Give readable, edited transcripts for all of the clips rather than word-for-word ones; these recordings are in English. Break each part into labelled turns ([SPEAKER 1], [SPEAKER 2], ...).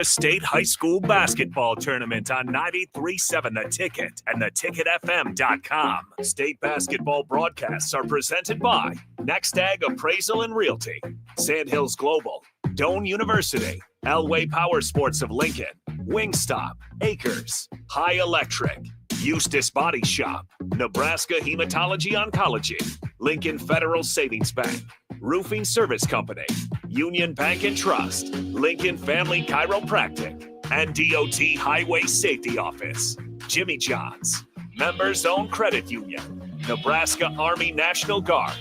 [SPEAKER 1] State High School Basketball Tournament on 93.7 The Ticket and theticketfm.com. State basketball broadcasts are presented by Next Ag Appraisal and Realty, Sandhills Global, Doane University, Elway Power Sports of Lincoln, Wingstop, Acres, High Electric, Eustis Body Shop, Nebraska Hematology Oncology, Lincoln Federal Savings Bank, Roofing Service Company, Union Bank and Trust, Lincoln Family Chiropractic, and DOT Highway Safety Office, Jimmy John's, Members Owned Credit Union, Nebraska Army National Guard,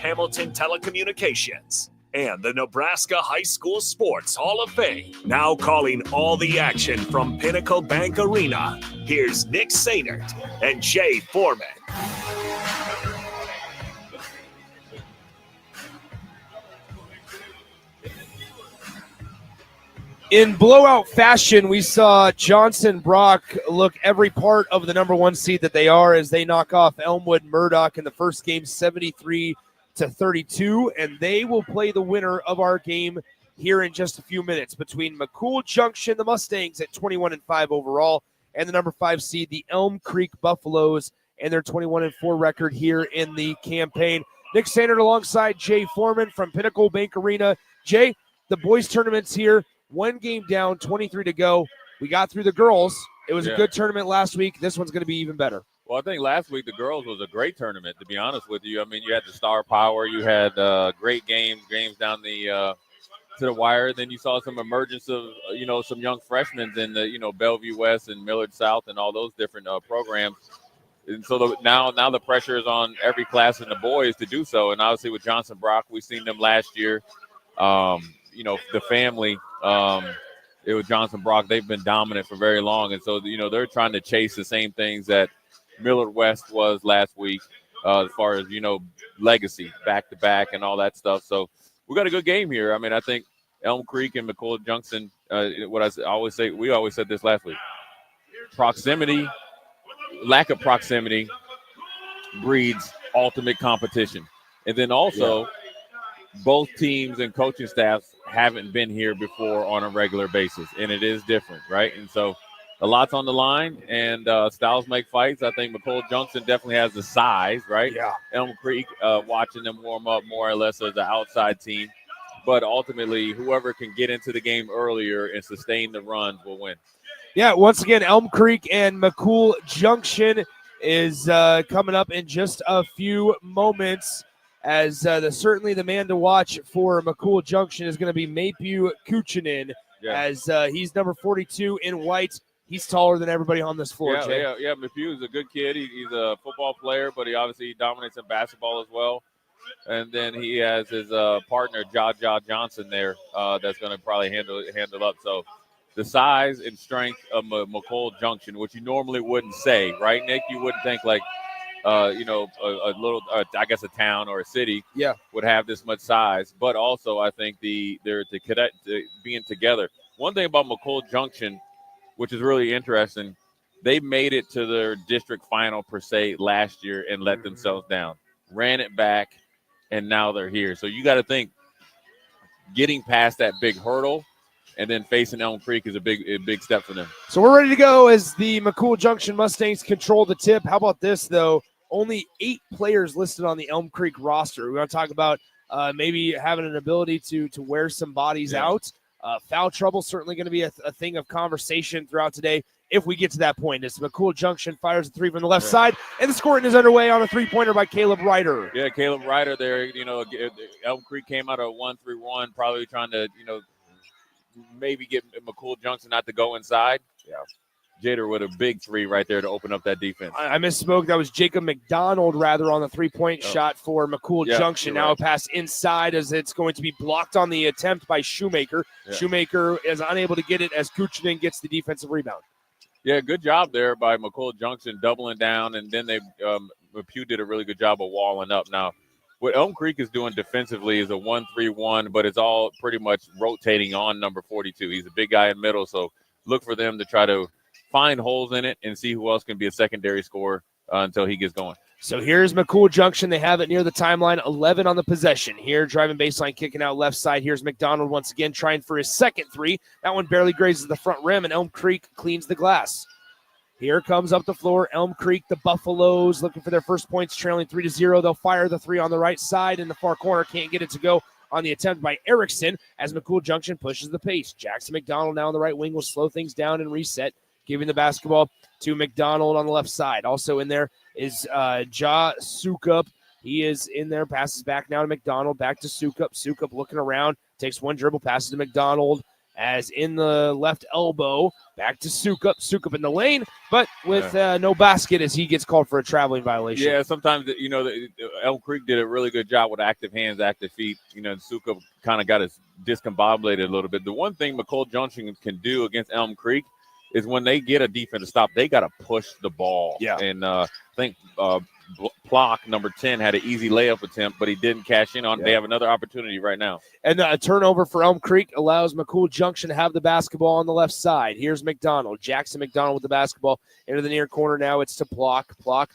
[SPEAKER 1] Hamilton Telecommunications, and the Nebraska High School Sports Hall of Fame. Now calling all the action from Pinnacle Bank Arena, here's Nick Sainert and Jay Foreman.
[SPEAKER 2] In blowout fashion, we saw Johnson Brock look every part of the number one seed that they are as they knock off Elmwood Murdoch in the first game 73-32, and they will play the winner of our game here in just a few minutes between McCool Junction, the Mustangs at 21-5 overall, and the number 5 seed, the Elm Creek Buffaloes, and their 21-4 record here in the campaign. Nick Sainert alongside Jay Foreman from Pinnacle Bank Arena. Jay, the boys tournament's here. One game down, 23 to go. We got through the girls. It was a good tournament last week. This one's going to be even better.
[SPEAKER 3] Well, I think last week the girls was a great tournament, to be honest with you. I mean, you had the star power. You had great games down the to the wire. Then you saw some emergence of, some young freshmen in the, Bellevue West and Millard South and all those different programs. And so now the pressure is on every class in the boys to do so. And obviously with Johnson Brock, we've seen them last year. The family, it was Johnson Brock. They've been dominant for very long. And so, they're trying to chase the same things that Millard West was last week as far as, legacy, back-to-back and all that stuff. So we got a good game here. I mean, I think Elm Creek and McCool Junction, we always said this last week, lack of proximity breeds ultimate competition. And then also both teams and coaching staffs haven't been here before on a regular basis, and it is different, right? And so a lot's on the line, and styles make fights. I think McCool Junction definitely has the size, right?
[SPEAKER 2] Yeah.
[SPEAKER 3] Elm Creek, watching them warm up more or less as the outside team. But ultimately, whoever can get into the game earlier and sustain the runs will win.
[SPEAKER 2] Yeah, once again, Elm Creek and McCool Junction is coming up in just a few moments. As certainly the man to watch for McCool Junction is going to be Mapew Kuchinen, as he's number 42 in white. He's taller than everybody on this floor, Jay.
[SPEAKER 3] Yeah, Mapew is a good kid. He's a football player, but he obviously dominates in basketball as well. And then he has his partner, Jaja Johnson, there that's going to probably handle up. So the size and strength of McCool Junction, which you normally wouldn't say, right, Nick? You wouldn't think like, a little, I guess a town or a city would have this much size. But also I think they're being together. One thing about McCool Junction, which is really interesting, they made it to their district final per se last year and let themselves down, ran it back, and now they're here. So you got to think getting past that big hurdle and then facing Elm Creek is a big step for them.
[SPEAKER 2] So we're ready to go as the McCool Junction Mustangs control the tip. How about this, though? Only 8 players listed on the Elm Creek roster. We want to talk about maybe having an ability to wear some bodies out. Foul trouble certainly going to be a thing of conversation throughout today if we get to that point. As McCool Junction fires a 3 from the left side, and the scoring is underway on a 3-pointer by Caleb Ryder.
[SPEAKER 3] Yeah, Caleb Ryder there. Elm Creek came out of 1-3-1, probably trying to, maybe get McCool Junction not to go inside. Yeah. Jader with a big 3 right there to open up that defense.
[SPEAKER 2] I misspoke. That was Jacob McDonald, rather, on the 3-point shot for McCool Junction. Now a pass inside as it's going to be blocked on the attempt by Shoemaker. Yeah. Shoemaker is unable to get it as Kuchinen gets the defensive rebound.
[SPEAKER 3] Yeah, good job there by McCool Junction doubling down, and then Mapew did a really good job of walling up. Now, what Elm Creek is doing defensively is a 1-3-1, but it's all pretty much rotating on number 42. He's a big guy in middle, so look for them to try to find holes in it and see who else can be a secondary scorer until he gets going.
[SPEAKER 2] So here's McCool Junction. They have it near the timeline, 11 on the possession. Here, driving baseline, kicking out left side. Here's McDonald once again trying for his second three. That one barely grazes the front rim, and Elm Creek cleans the glass. Here comes up the floor, Elm Creek, the Buffaloes, looking for their first points, trailing 3-0. They'll fire the three on the right side in the far corner. Can't get it to go on the attempt by Erickson as McCool Junction pushes the pace. Jackson McDonald now on the right wing will slow things down and reset, giving the basketball to McDonald on the left side. Also in there is Ja Sukup. He is in there, passes back now to McDonald, back to Sukup. Sukup looking around, takes one dribble, passes to McDonald as in the left elbow. Back to Sukup. Sukup in the lane, but with no basket as he gets called for a traveling violation.
[SPEAKER 3] Yeah, sometimes, Elm Creek did a really good job with active hands, active feet. Sukup kind of got his discombobulated a little bit. The one thing McCool Junction can do against Elm Creek is when they get a defensive stop, they got to push the ball.
[SPEAKER 2] Yeah.
[SPEAKER 3] And I think Plock, number 10, had an easy layup attempt, but he didn't cash in on. They have another opportunity right now.
[SPEAKER 2] And a turnover for Elm Creek allows McCool Junction to have the basketball on the left side. Here's McDonald. Jackson McDonald with the basketball into the near corner now. It's to Plock. Plock,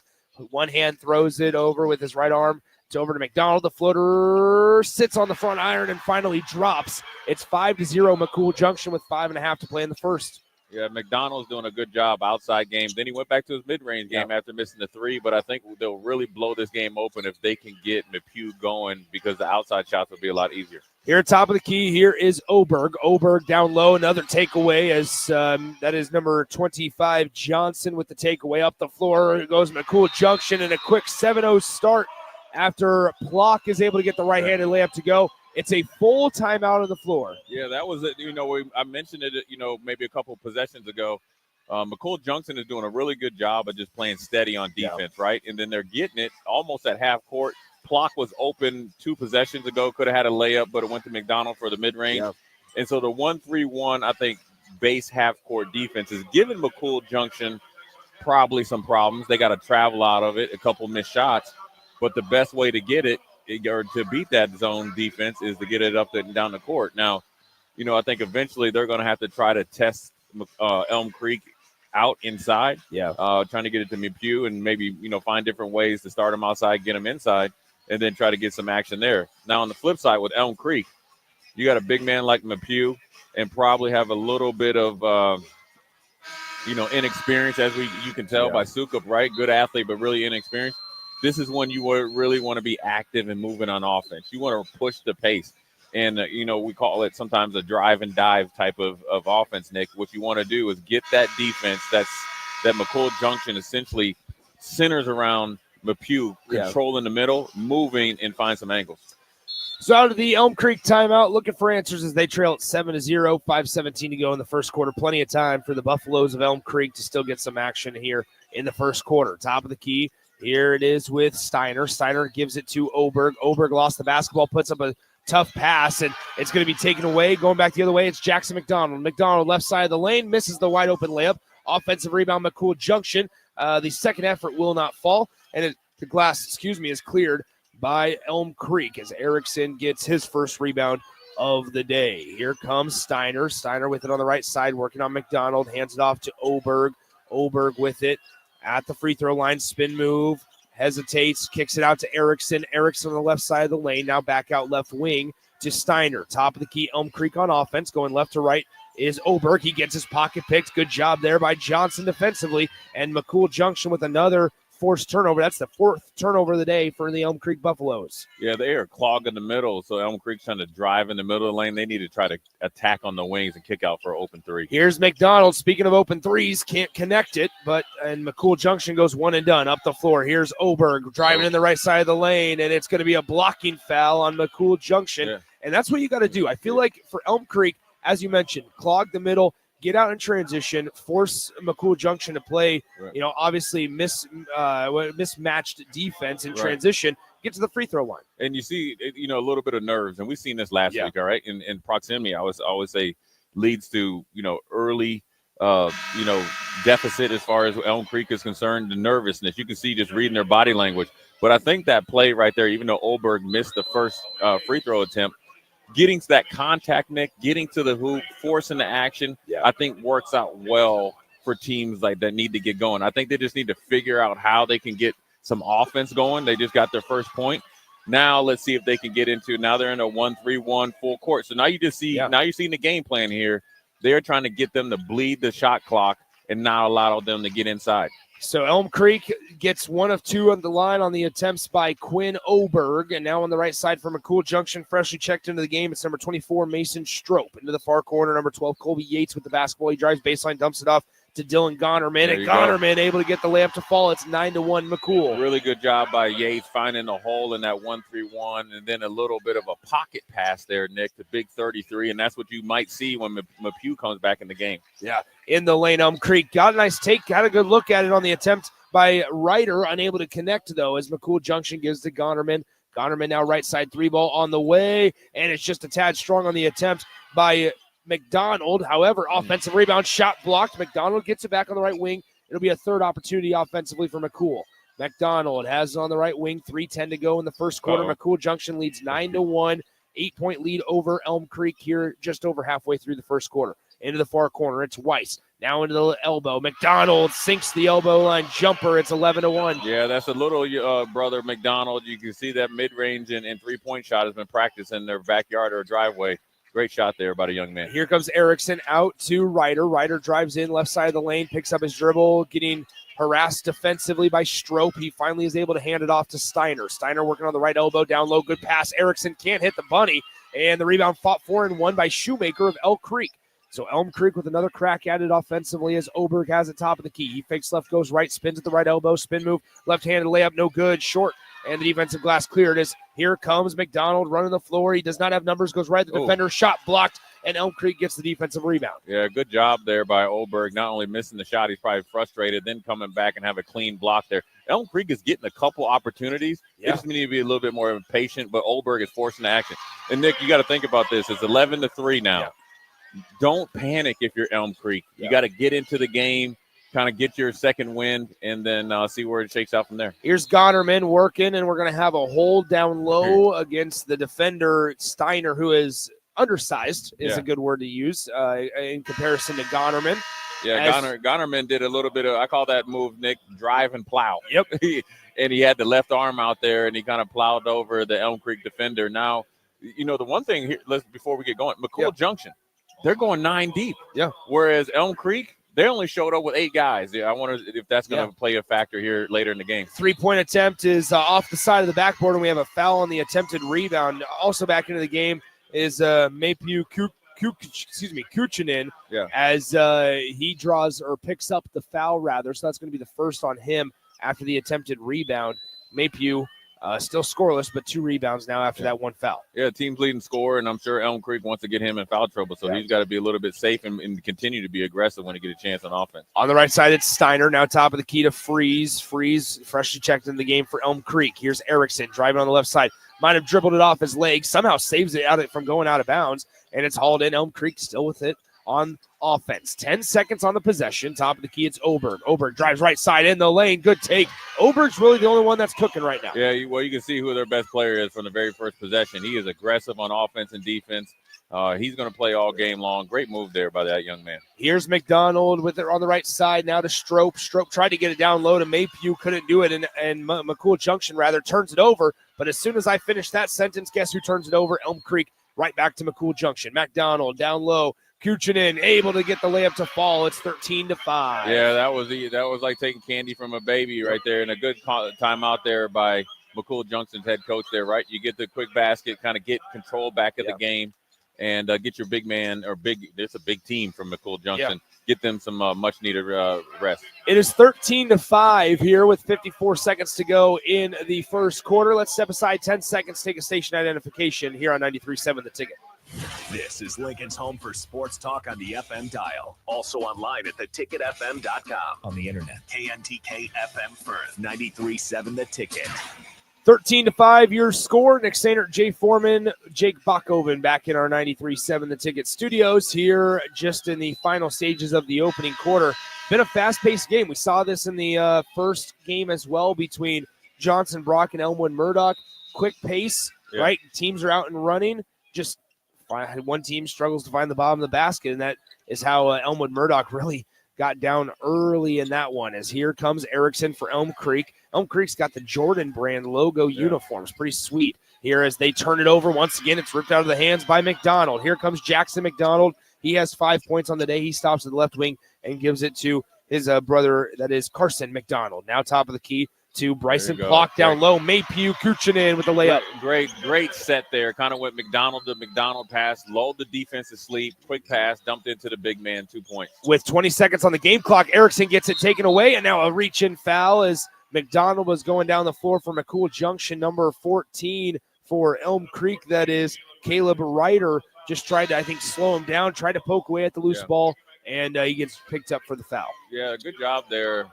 [SPEAKER 2] one hand throws it over with his right arm. It's over to McDonald. The floater sits on the front iron and finally drops. It's 5-0 McCool Junction with 5.5 to play in the first.
[SPEAKER 3] Yeah, McDonald's doing a good job outside game. Then he went back to his mid-range game after missing the three, but I think they'll really blow this game open if they can get McHugh going because the outside shots will be a lot easier.
[SPEAKER 2] Here at top of the key, here is Oberg. Oberg down low, another takeaway as that is number 25, Johnson with the takeaway. Up the floor goes McCool Junction and a quick 7-0 start after Plock is able to get the right-handed layup to go. It's a full timeout on the floor.
[SPEAKER 3] Yeah, that was it. I mentioned it, maybe a couple possessions ago. McCool Junction is doing a really good job of just playing steady on defense, right? And then they're getting it almost at half court. Plock was open 2 possessions ago, could have had a layup, but it went to McDonald for the mid-range. Yeah. And so the 1-3-1, I think, base half-court defense is giving McCool Junction probably some problems. They got to travel out of it, a couple missed shots. But the best way to get it, or to beat that zone defense, is to get it up and down the court. Now, I think eventually they're going to have to try to test Elm Creek out inside. Yeah. Trying to get it to McHugh and maybe, find different ways to start them outside, get them inside, and then try to get some action there. Now, on the flip side with Elm Creek, you got a big man like McHugh and probably have a little bit of, inexperience, as you can tell by Sukup, right? Good athlete, but really inexperienced. This is when you really want to be active and moving on offense. You want to push the pace. And, we call it sometimes a drive and dive type of offense, Nick. What you want to do is get that defense that McCool Junction essentially centers around McHugh, controlling the middle, moving, and find some angles.
[SPEAKER 2] So out of the Elm Creek timeout, looking for answers as they trail at 7-0, 5:17 to go in the first quarter. Plenty of time for the Buffaloes of Elm Creek to still get some action here in the first quarter. Top of the key. Here it is with Steiner. Steiner gives it to Oberg. Oberg lost the basketball, puts up a tough pass, and it's going to be taken away. Going back the other way, it's Jackson McDonald. McDonald left side of the lane, misses the wide open layup. Offensive rebound, McCool Junction. The second effort will not fall, and the glass, is cleared by Elm Creek as Erickson gets his first rebound of the day. Here comes Steiner. Steiner with it on the right side, working on McDonald. Hands it off to Oberg. Oberg with it at the free throw line, spin move, hesitates, kicks it out to Erickson. Erickson on the left side of the lane, now back out left wing to Steiner. Top of the key, Elm Creek on offense, going left to right is Oberg. He gets his pocket picked. Good job there by Johnson defensively. And McCool Junction with another forced turnover. That's the 4th turnover of the day for the Elm Creek Buffaloes.
[SPEAKER 3] Yeah, they are clogging the middle, so Elm Creek's trying to drive in the middle of the lane. They need to try to attack on the wings and kick out for an open three.
[SPEAKER 2] Here's McDonald. Speaking of open threes, can't connect it, and McCool Junction goes one and done up the floor. Here's Oberg driving in the right side of the lane, and it's going to be a blocking foul on McCool Junction. Yeah. And that's what you got to do. I feel like for Elm Creek, as you mentioned, clog the middle, get out in transition, force McCool Junction to play, obviously mismatched defense in transition, get to the free throw line.
[SPEAKER 3] And you see, a little bit of nerves, and we've seen this last week, all right? In proximity, I always say leads to, early, deficit as far as Elm Creek is concerned, the nervousness. You can see just reading their body language. But I think that play right there, even though Oberg missed the first free throw attempt, getting to that contact, Nick, getting to the hoop, forcing the action, I think works out well for teams like that need to get going. I think they just need to figure out how they can get some offense going. They just got their first point. Now let's see if they can get into. Now they're in a 1-3-1 full court. So now you just see. Now you're seeing the game plan here. They're trying to get them to bleed the shot clock and not allow them to get inside.
[SPEAKER 2] So Elm Creek gets 1 of 2 on the line on the attempts by Quinn Oberg. And now on the right side for McCool Junction, freshly checked into the game, it's number 24, Mason Strope. Into the far corner, number 12, Colby Yates with the basketball. He drives baseline, dumps it off to Dylan Gonerman. And Gonerman able to get the layup to fall. It's 9-1 McCool.
[SPEAKER 3] Really good job by Yates finding the hole in that 1-3-1, and then a little bit of a pocket pass there, Nick, to big 33, and that's what you might see when McHugh comes back in the game.
[SPEAKER 2] Yeah, in the lane, Elm Creek got a nice take, got a good look at it on the attempt by Ryder, unable to connect, though, as McCool Junction gives to Gonerman. Gonerman now right side 3-ball on the way, and it's just a tad strong on the attempt by McDonald. However, offensive rebound, shot blocked. McDonald gets it back on the right wing. It'll be a third opportunity offensively for McCool. McDonald has it on the right wing, 3:10 to go in the first quarter. McCool Junction leads 9-1, 8-point lead over Elm Creek here just over halfway through the first quarter. Into the far corner, it's Weiss. Now into the elbow. McDonald sinks the elbow line jumper. It's 11-1.
[SPEAKER 3] Yeah, that's a little brother McDonald. You can see that mid-range and three-point shot has been practiced in their backyard or driveway. Great shot there by the young man.
[SPEAKER 2] Here comes Erickson out to Ryder. Ryder drives in left side of the lane, picks up his dribble, getting harassed defensively by Strope. He finally is able to hand it off to Steiner. Steiner working on the right elbow, down low, good pass. Erickson can't hit the bunny, and the rebound fought for and won by Shoemaker of Elk Creek. So Elm Creek with another crack at it offensively as Oberg has it top of the key. He fakes left, goes right, spins at the right elbow, spin move, left-handed layup, no good, short, and the defensive glass cleared. As here comes McDonald running the floor. He does not have numbers, goes right to the defender, shot blocked, and Elm Creek gets the defensive rebound.
[SPEAKER 3] Yeah, good job there by Oberg. Not only missing the shot, he's probably frustrated, then coming back and have a clean block there. Elm Creek is getting a couple opportunities. They just need to be a little bit more patient, but Oberg is forcing the action. And, Nick, you got to think about this. It's 11-3 now. Yeah. Don't panic if you're Elm Creek. You got to get into the game, kind of get your second wind, and then see where it shakes out from there.
[SPEAKER 2] Here's Gonerman working, and we're going to have a hold down low against the defender, Steiner, who is undersized, is a good word to use in comparison to Gonerman.
[SPEAKER 3] Yeah, Gonerman did a little bit of, I call that move, Nick, drive and plow.
[SPEAKER 2] Yep.
[SPEAKER 3] And he had the left arm out there, and he kind of plowed over the Elm Creek defender. Now, you know, the one thing here, before we get going, McCool Junction, they're going 9 deep.
[SPEAKER 2] Yeah.
[SPEAKER 3] Whereas Elm Creek, they only showed up with 8 guys. I wonder if that's going to play a factor here later in the game.
[SPEAKER 2] 3-point attempt is off the side of the backboard, and we have a foul on the attempted rebound. Also back into the game is Mapu Kuchinen as he draws or picks up the foul, rather. So that's going to be the first on him after the attempted rebound. Mapu still scoreless, but 2 rebounds now after that one foul.
[SPEAKER 3] Yeah, team's leading scorer, and I'm sure Elm Creek wants to get him in foul trouble, so he's got to be a little bit safe and continue to be aggressive when he gets a chance on offense.
[SPEAKER 2] On the right side, it's Steiner, now top of the key to Freeze. Freeze freshly checked in the game for Elm Creek. Here's Erickson driving on the left side. Might have dribbled it off his leg, somehow saves it from going out of bounds, and it's hauled in. Elm Creek still with it on offense. 10 seconds on the possession. Top of the key, it's Oberg. Oberg drives right side in the lane. Good take. Oberg's really the only one that's cooking right now.
[SPEAKER 3] Yeah, you can see who their best player is from the very first possession. He is aggressive on offense and defense. He's going to play all game long. Great move there by that young man.
[SPEAKER 2] Here's McDonald with it on the right side now to Strope. Strope tried to get it down low to Mapu, couldn't do it, and McCool Junction rather turns it over. But as soon as I finish that sentence, guess who turns it over? Elm Creek, right back to McCool Junction. McDonald down low. Kuchinen able to get the layup to fall. It's 13-5.
[SPEAKER 3] Yeah, that was like taking candy from a baby right there, and a good timeout there by McCool Junction's head coach there, right? You get the quick basket, kind of get control back of the game, and get your big man there's a big team from McCool Junction. Get them some much-needed rest.
[SPEAKER 2] It is 13-5 here with 54 seconds to go in the first quarter. Let's step aside 10 seconds, take a station identification here on 93.7 The Ticket.
[SPEAKER 1] This is Lincoln's home for sports talk on the FM dial. Also online at theticketfm.com. On the internet. KNTK FM Firth, 93.7 The Ticket.
[SPEAKER 2] 13-5 your score. Nick Sainert, Jay Foreman, Jake Bachhoven back in our 93.7 The Ticket studios here just in the final stages of the opening quarter. Been a fast-paced game. We saw this in the first game as well between Johnson Brock and Elmwood Murdoch. Quick pace, right? Teams are out and running. Just one team struggles to find the bottom of the basket, and that is how Elmwood Murdoch really got down early in that one. As here comes Erickson for Elm Creek. Elm Creek's got the Jordan brand logo uniforms. Pretty sweet. Here as they turn it over. Once again, it's ripped out of the hands by McDonald. Here comes Jackson McDonald. He has 5 points on the day. He stops at the left wing and gives it to his brother, that is Carson McDonald. Now top of the key to Bryson Plock down low. Maypew Kuchinen with the layup.
[SPEAKER 3] Great set there. Kind of went McDonald to McDonald pass, lulled the defense to sleep, quick pass, dumped into the big man, 2 points.
[SPEAKER 2] With 20 seconds on the game clock, Erickson gets it taken away, and now a reach-in foul as McDonald was going down the floor for McCool Junction, number 14 for Elm Creek. That is Caleb Ryder. Just tried to, I think, slow him down, tried to poke away at the loose ball, and he gets picked up for the foul.
[SPEAKER 3] Yeah, good job there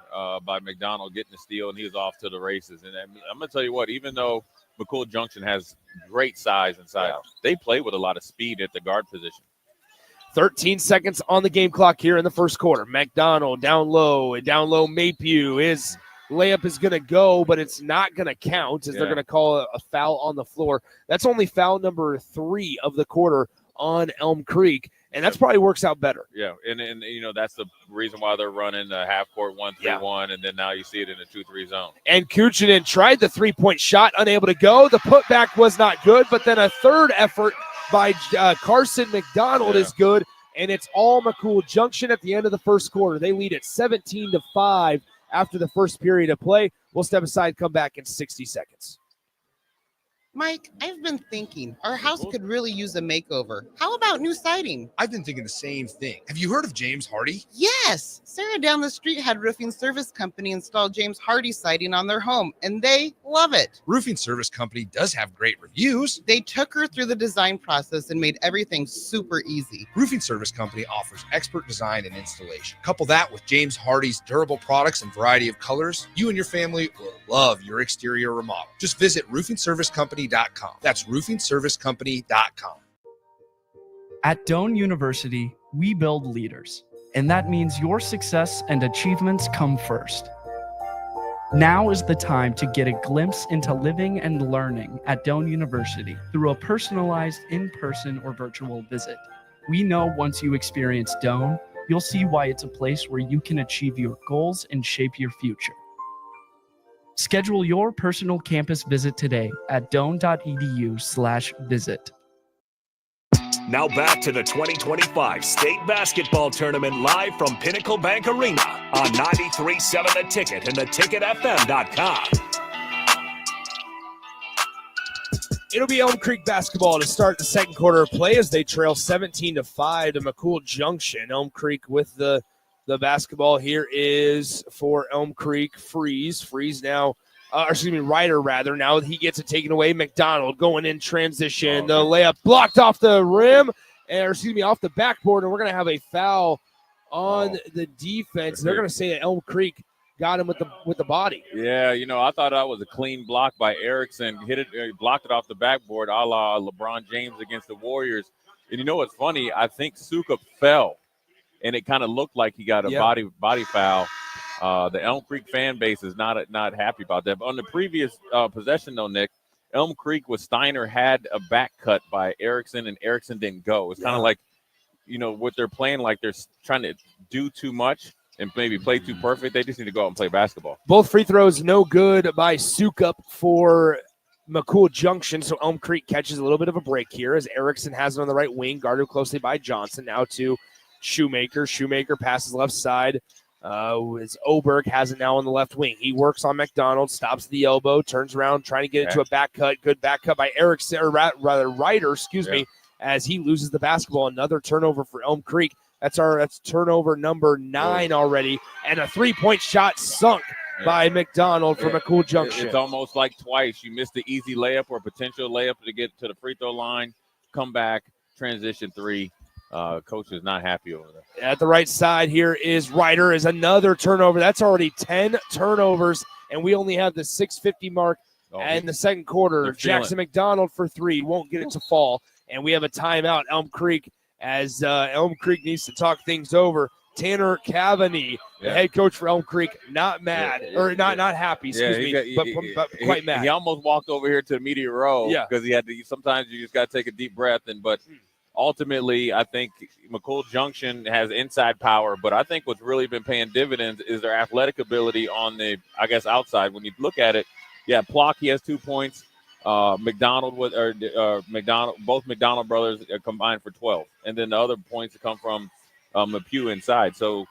[SPEAKER 3] by McDonald getting the steal, and he was off to the races. And I'm going to tell you what, even though McCool Junction has great size inside, they play with a lot of speed at the guard position.
[SPEAKER 2] 13 seconds on the game clock here in the first quarter. McDonald down low. Maypew. His layup is going to go, but it's not going to count as they're going to call a foul on the floor. That's only foul number 3 of the quarter on Elm Creek, and that's probably works out better.
[SPEAKER 3] Yeah, and you know, that's the reason why they're running the half-court 1-3-1, and then now you see it in a 2-3 zone.
[SPEAKER 2] And Kuchinen tried the three-point shot, unable to go. The putback was not good, but then a third effort by Carson McDonald is good, and it's all McCool Junction at the end of the first quarter. They lead at 17-5 after the first period of play. We'll step aside, come back in 60 seconds.
[SPEAKER 4] Mike, I've been thinking our house could really use a makeover. How about new siding?
[SPEAKER 5] I've been thinking the same thing. Have you heard of James Hardy?
[SPEAKER 4] Yes. Sarah down the street had Roofing Service Company install James Hardy siding on their home, and they love it.
[SPEAKER 5] Roofing Service Company does have great reviews.
[SPEAKER 4] They took her through the design process and made everything super easy.
[SPEAKER 5] Roofing Service Company offers expert design and installation. Couple that with James Hardy's durable products and variety of colors, you and your family will love your exterior remodel. Just visit roofingservicecompany.com. That's roofingservicecompany.com.
[SPEAKER 6] At Doane University, we build leaders, and that means your success and achievements come first. Now is the time to get a glimpse into living and learning at Doane University through a personalized in-person or virtual visit. We know once you experience Doane, you'll see why it's a place where you can achieve your goals and shape your future. Schedule your personal campus visit today at doane.edu/visit.
[SPEAKER 1] Now back to the 2025 State Basketball Tournament live from Pinnacle Bank Arena on 93.7 The Ticket and theticketfm.com.
[SPEAKER 2] It'll be Elm Creek basketball to start the second quarter of play as they trail 17-5 to McCool Junction. Elm Creek with the basketball here is for Elm Creek. Ryder rather. Now he gets it taken away. McDonald going in transition. The layup blocked off the rim, off the backboard, and we're going to have a foul on the defense. They're going to say that Elm Creek got him with the body.
[SPEAKER 3] Yeah, you know, I thought that was a clean block by Erickson. Blocked it off the backboard, a la LeBron James against the Warriors. And you know what's funny? I think Sukup fell, and it kind of looked like he got a body foul. The Elm Creek fan base is not happy about that. But on the previous possession, though, Nick, Elm Creek with Steiner had a back cut by Erickson, and Erickson didn't go. It's kind of like, you know, what they're playing, like they're trying to do too much and maybe play too perfect. They just need to go out and play basketball.
[SPEAKER 2] Both free throws no good by Sukup for McCool Junction, so Elm Creek catches a little bit of a break here as Erickson has it on the right wing, guarded closely by Johnson. Now to Shoemaker. Shoemaker passes left side. As Oberg has it now on the left wing. He works on McDonald, stops the elbow, turns around, trying to get it to a back cut. Good back cut by Erickson, or rather Ryder, as he loses the basketball. Another turnover for Elm Creek. That's turnover number 9 already, and a three-point shot sunk by McDonald for McCool Junction.
[SPEAKER 3] It's almost like twice. You missed the easy layup or potential layup to get to the free throw line, come back, transition three. Coach is not happy over there.
[SPEAKER 2] At the right side here is Ryder, is another turnover. That's already 10 turnovers, and we only have the 6:50 mark in the second quarter. Jackson McDonald for 3, won't get it to fall, and we have a timeout. Elm Creek, as Elm Creek needs to talk things over. Tanner Cavaney, the head coach for Elm Creek, not mad or not happy, but quite mad.
[SPEAKER 3] He almost walked over here to the media row because he had to. Sometimes you just got to take a deep breath, but ultimately, I think McCool Junction has inside power, but I think what's really been paying dividends is their athletic ability on the, I guess, outside. When you look at it, yeah, Plock, he has 2 points. Both McDonald brothers combined for 12, and then the other points come from McHugh inside. So,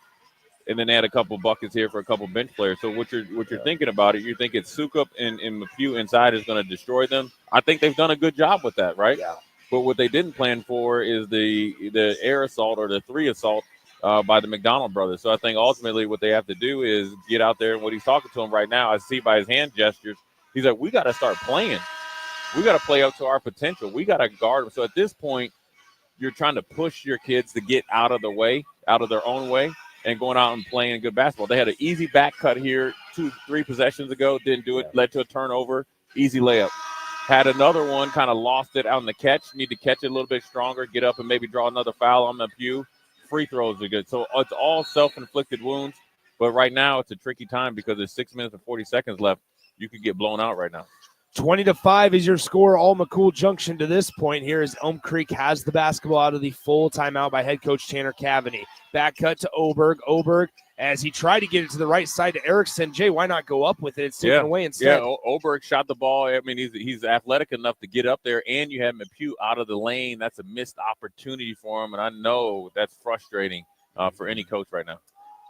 [SPEAKER 3] and then they had a couple buckets here for a couple bench players. So what you're thinking about it, you're thinking Sukup and McHugh inside is going to destroy them. I think they've done a good job with that, right?
[SPEAKER 2] Yeah.
[SPEAKER 3] But what they didn't plan for is the air assault or the 3 assault by the McDonald brothers. So I think ultimately what they have to do is get out there, and what he's talking to them right now, I see by his hand gestures, he's like, we got to start playing. We got to play up to our potential. We got to guard them. So at this point, you're trying to push your kids to get out of the way, out of their own way, and going out and playing good basketball. They had an easy back cut here 2-3 possessions ago, didn't do it, led to a turnover, easy layup. Had another one, kind of lost it out in the catch. Need to catch it a little bit stronger, get up and maybe draw another foul on the pew. Free throws are good. So it's all self-inflicted wounds. But right now it's a tricky time because there's 6 minutes and 40 seconds left. You could get blown out right now.
[SPEAKER 2] 20-5 is your score. All McCool Junction to this point here as Elm Creek has the basketball out of the full timeout by head coach Tanner Cavaney. Back cut to Oberg. Oberg, as he tried to get it to the right side to Erickson. Jay, why not go up with it? It's taken away instead.
[SPEAKER 3] Yeah, Oberg shot the ball. I mean, he's athletic enough to get up there, and you have McHugh out of the lane. That's a missed opportunity for him, and I know that's frustrating for any coach right now.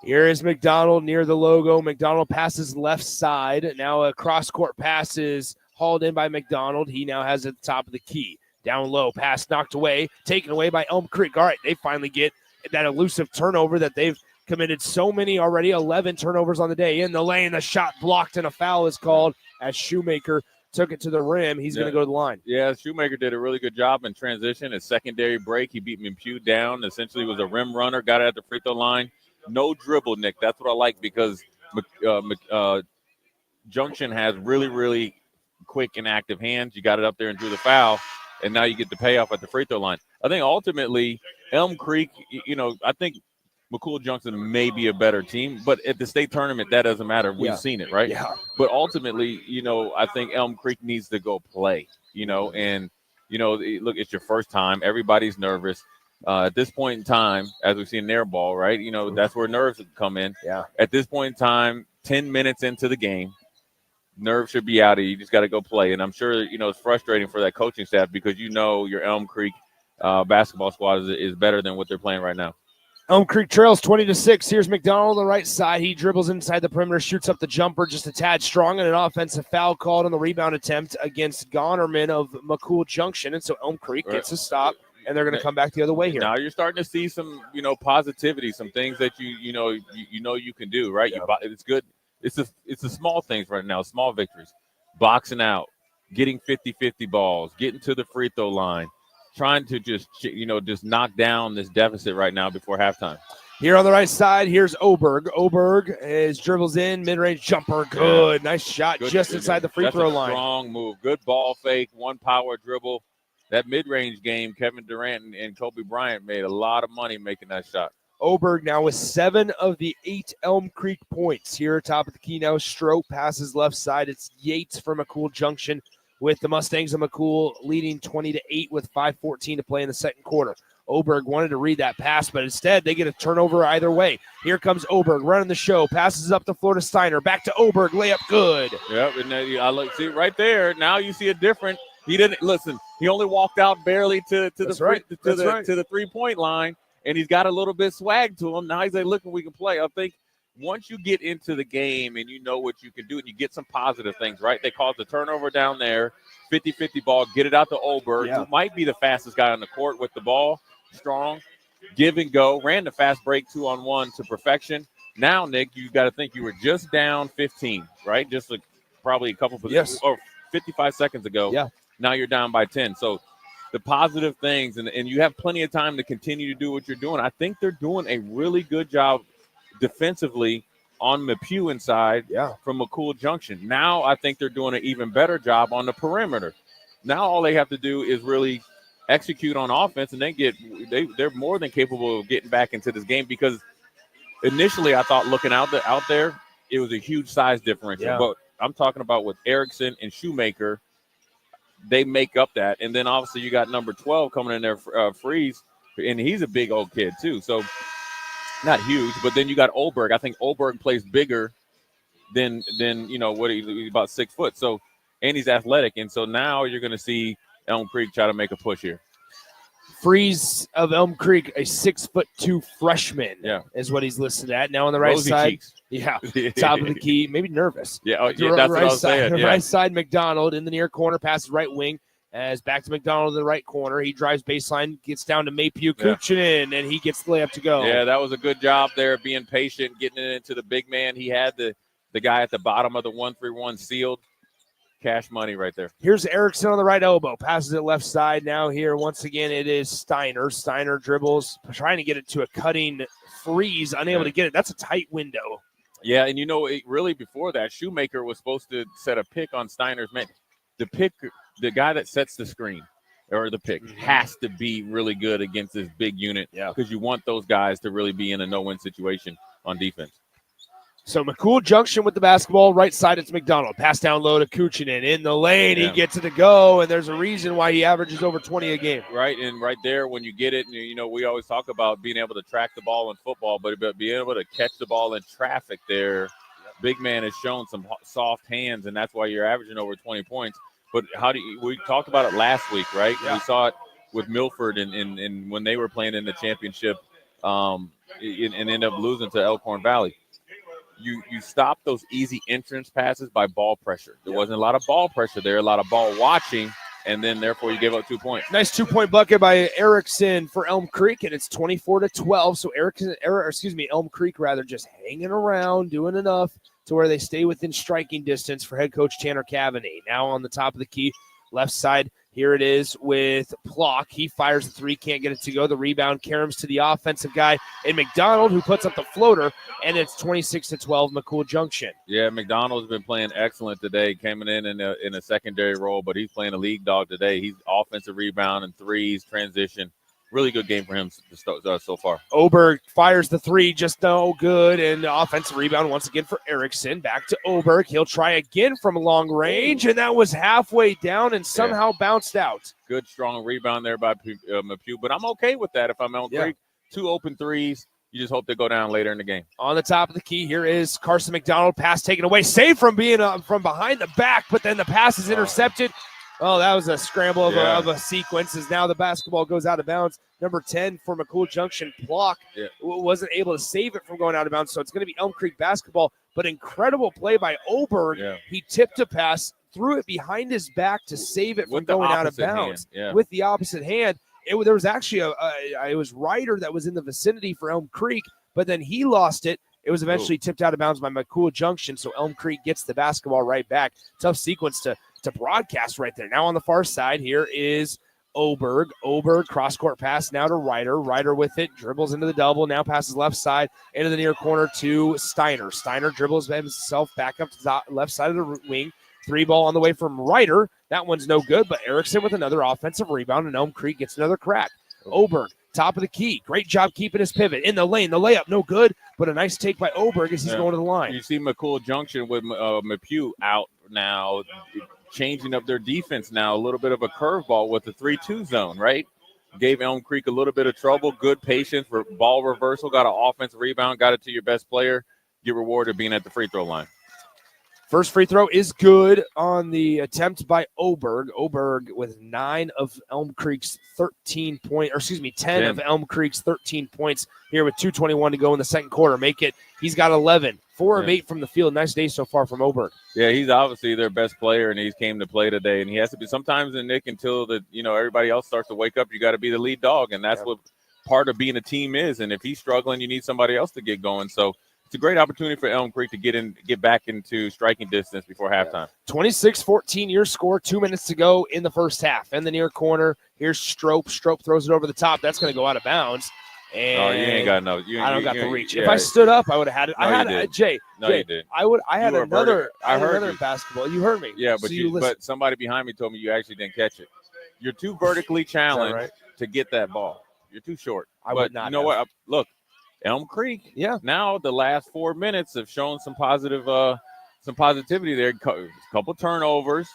[SPEAKER 2] Here is McDonald near the logo. McDonald passes left side. Now a cross-court pass is hauled in by McDonald. He now has it at the top of the key. Down low, pass knocked away, taken away by Elm Creek. All right, they finally get that elusive turnover that they've committed so many already, 11 turnovers on the day. In the lane, the shot blocked, and a foul is called as Shoemaker took it to the rim. He's going to go to the line.
[SPEAKER 3] Yeah, Shoemaker did a really good job in transition. His secondary break, he beat McHugh down. Essentially was a rim runner, got it at the free throw line. No dribble, Nick. That's what I like because Junction has really, really quick and active hands. You got it up there and drew the foul, and now you get the payoff at the free throw line. I think ultimately Elm Creek, I think McCool Junction may be a better team, but at the state tournament, that doesn't matter. We've seen it, right?
[SPEAKER 2] Yeah.
[SPEAKER 3] But ultimately, I think Elm Creek needs to go play, and, look, it's your first time. Everybody's nervous. At this point in time, as we've seen their ball, right, that's where nerves come in.
[SPEAKER 2] Yeah.
[SPEAKER 3] At this point in time, 10 minutes into the game, nerves should be out of you. You just got to go play. And I'm sure, it's frustrating for that coaching staff because your Elm Creek basketball squad is better than what they're playing right now.
[SPEAKER 2] Elm Creek trails 20-6. Here's McDonald on the right side. He dribbles inside the perimeter, shoots up the jumper just a tad strong, and an offensive foul called on the rebound attempt against Gonerman of McCool Junction. And so Elm Creek gets a stop, and they're going to come back the other way here.
[SPEAKER 3] Now you're starting to see some, positivity, some things that you can do, right?
[SPEAKER 2] Yep.
[SPEAKER 3] It's good. It's the small things right now, small victories. Boxing out, getting 50-50 balls, getting to the free throw line. Trying to just knock down this deficit right now before halftime.
[SPEAKER 2] Here on the right side, here's Oberg. Oberg dribbles in, mid-range jumper. Good. Nice shot just inside the free throw line.
[SPEAKER 3] Strong move. Good ball fake, one power dribble. That mid-range game, Kevin Durant and Kobe Bryant made a lot of money making that shot.
[SPEAKER 2] Oberg now with 7 of the 8 Elm Creek points. Here top of the key now, Strope passes left side. It's Yates from McCool Junction, with the Mustangs of McCool leading 20-8 with 5:14 to play in the second quarter. Oberg wanted to read that pass, but instead they get a turnover either way. Here comes Oberg running the show, passes up the floor to Steiner, back to Oberg, layup good.
[SPEAKER 3] Yep, and I see right there. Now you see a different. He didn't listen. He only walked out barely to the 3-point line, and he's got a little bit swag to him. Now he's like, "Look, we can play." I think. Once you get into the game and you know what you can do and you get some positive things, right? They caused a turnover down there, 50-50 ball, get it out to Oberg, who might be the fastest guy on the court with the ball, strong, give and go, ran the fast break 2-on-1 to perfection. Now, Nick, you got to think you were just down 15, right? Just probably a couple or 55 seconds ago.
[SPEAKER 2] Yeah.
[SPEAKER 3] Now you're down by 10. So the positive things, and you have plenty of time to continue to do what you're doing. I think they're doing a really good job defensively on McHugh inside from McCool Junction. Now I think they're doing an even better job on the perimeter. Now all they have to do is really execute on offense, and they're more than capable of getting back into this game because initially I thought looking out there, it was a huge size differential.
[SPEAKER 2] Yeah.
[SPEAKER 3] But I'm talking about with Erickson and Shoemaker, they make up that. And then obviously you got number 12 coming in there, Freeze, and he's a big old kid too. So not huge, but then you got Oberg. I think Oberg plays bigger than what he's about 6 foot. So, and he's athletic. And so now you're going to see Elm Creek try to make a push here.
[SPEAKER 2] Freeze of Elm Creek, a 6'2" freshman, is what he's listed at. Now on the right
[SPEAKER 3] Rosy
[SPEAKER 2] side,
[SPEAKER 3] cheeks.
[SPEAKER 2] Top of the key, maybe nervous.
[SPEAKER 3] Yeah, that's what I was saying.
[SPEAKER 2] Right side, McDonald in the near corner, passes right wing, as back to McDonald in the right corner. He drives baseline, gets down to Maypew Kuchinen, and he gets the layup to go.
[SPEAKER 3] Yeah, that was a good job there, being patient, getting it into the big man. He had the guy at the bottom of the 1-3-1 sealed. Cash money right there.
[SPEAKER 2] Here's Erickson on the right elbow. Passes it left side. Now here, once again, it is Steiner. Steiner dribbles, trying to get it to a cutting Freeze, unable to get it. That's a tight window.
[SPEAKER 3] Yeah, and really before that, Shoemaker was supposed to set a pick on Steiner's man. The guy that sets the screen or the pick has to be really good against this big unit because you want those guys to really be in a no-win situation on defense.
[SPEAKER 2] So McCool Junction with the basketball. Right side, it's McDonald. Pass down low to Kuchinen. In the lane, he gets it to go, and there's a reason why he averages over 20 a game.
[SPEAKER 3] Right, and right there when you get it, we always talk about being able to track the ball in football, but being able to catch the ball in traffic there, big man has shown some soft hands, and that's why you're averaging over 20 points. But we talked about it last week, right? Yeah. We saw it with Milford and when they were playing in the championship and ended up losing to Elkhorn Valley. You stop those easy entrance passes by ball pressure. There wasn't a lot of ball pressure there, a lot of ball watching, and then therefore you gave up 2 points.
[SPEAKER 2] Nice 2-point bucket by Erickson for Elm Creek, and it's 24-12. So Elm Creek just hanging around, doing enough to where they stay within striking distance for head coach Tanner Cavaney. Now on the top of the key, left side. Here it is with Plock. He fires the three, can't get it to go. The rebound caroms to the offensive guy in McDonald, who puts up the floater, and it's 26-12 McCool Junction.
[SPEAKER 3] Yeah, McDonald's been playing excellent today, coming in a secondary role, but he's playing a league dog today. He's offensive rebound and threes, transition. Really good game for him so far.
[SPEAKER 2] Oberg fires the three, just no good, and the offensive rebound once again for Erickson. Back to Oberg. He'll try again from long range, and that was halfway down and somehow bounced out.
[SPEAKER 3] Good, strong rebound there by McHugh, but I'm okay with that if I'm Elm Creek. 2 open threes. You just hope they go down later in the game.
[SPEAKER 2] On the top of the key, here is Carson McDonald. Pass taken away. Saved from being from behind the back, but then the pass is intercepted. Oh, that was a scramble of a sequence as now the basketball goes out of bounds. Number 10 for McCool Junction, Plock, wasn't able to save it from going out of bounds, so it's going to be Elm Creek basketball. But incredible play by Oberg. Yeah. He tipped a pass, threw it behind his back to save it from going out of bounds. With the opposite hand. There was actually it was Ryder that was in the vicinity for Elm Creek, but then he lost it. It was eventually tipped out of bounds by McCool Junction, so Elm Creek gets the basketball right back. Tough sequence to broadcast right there. Now on the far side, here is Oberg. Oberg, cross-court pass now to Ryder. Ryder with it, dribbles into the double, now passes left side into the near corner to Steiner. Steiner dribbles himself back up to the left side of the wing. 3-ball on the way from Ryder. That one's no good, but Erickson with another offensive rebound, and Elm Creek gets another crack. Oberg, top of the key. Great job keeping his pivot. In the lane, the layup, no good, but a nice take by Oberg as he's going to the line.
[SPEAKER 3] You see McCool Junction with McHugh out now, changing up their defense now, a little bit of a curveball with the 3-2 zone, right? Gave Elm Creek a little bit of trouble, good patience for ball reversal, got an offensive rebound, got it to your best player, get rewarded being at the free throw line.
[SPEAKER 2] First free throw is good on the attempt by Oberg. Oberg with 10 of Elm Creek's 13 points here with 2:21 to go in the second quarter. He's got 11, 4 of 8 from the field. Nice day so far from Oberg.
[SPEAKER 3] Yeah, he's obviously their best player, and he's came to play today. And he has to be sometimes in Nick until everybody else starts to wake up. You got to be the lead dog, and that's what part of being a team is. And if he's struggling, you need somebody else to get going. So it's a great opportunity for Elm Creek to get back into striking distance before halftime.
[SPEAKER 2] 26-14 your score, 2 minutes to go in the first half. In the near corner, here's Strope. Strope throws it over the top. That's going to go out of bounds. And
[SPEAKER 3] you ain't got enough.
[SPEAKER 2] I don't got the reach. If I stood up, I would have had it. Jay.
[SPEAKER 3] You did.
[SPEAKER 2] I had another basketball. You heard me.
[SPEAKER 3] Yeah, but somebody behind me told me you actually didn't catch it. You're too vertically challenged to get that ball. You're too short.
[SPEAKER 2] I would not.
[SPEAKER 3] You know what? Look. Elm Creek, now the last 4 minutes have shown some positivity there. Couple turnovers,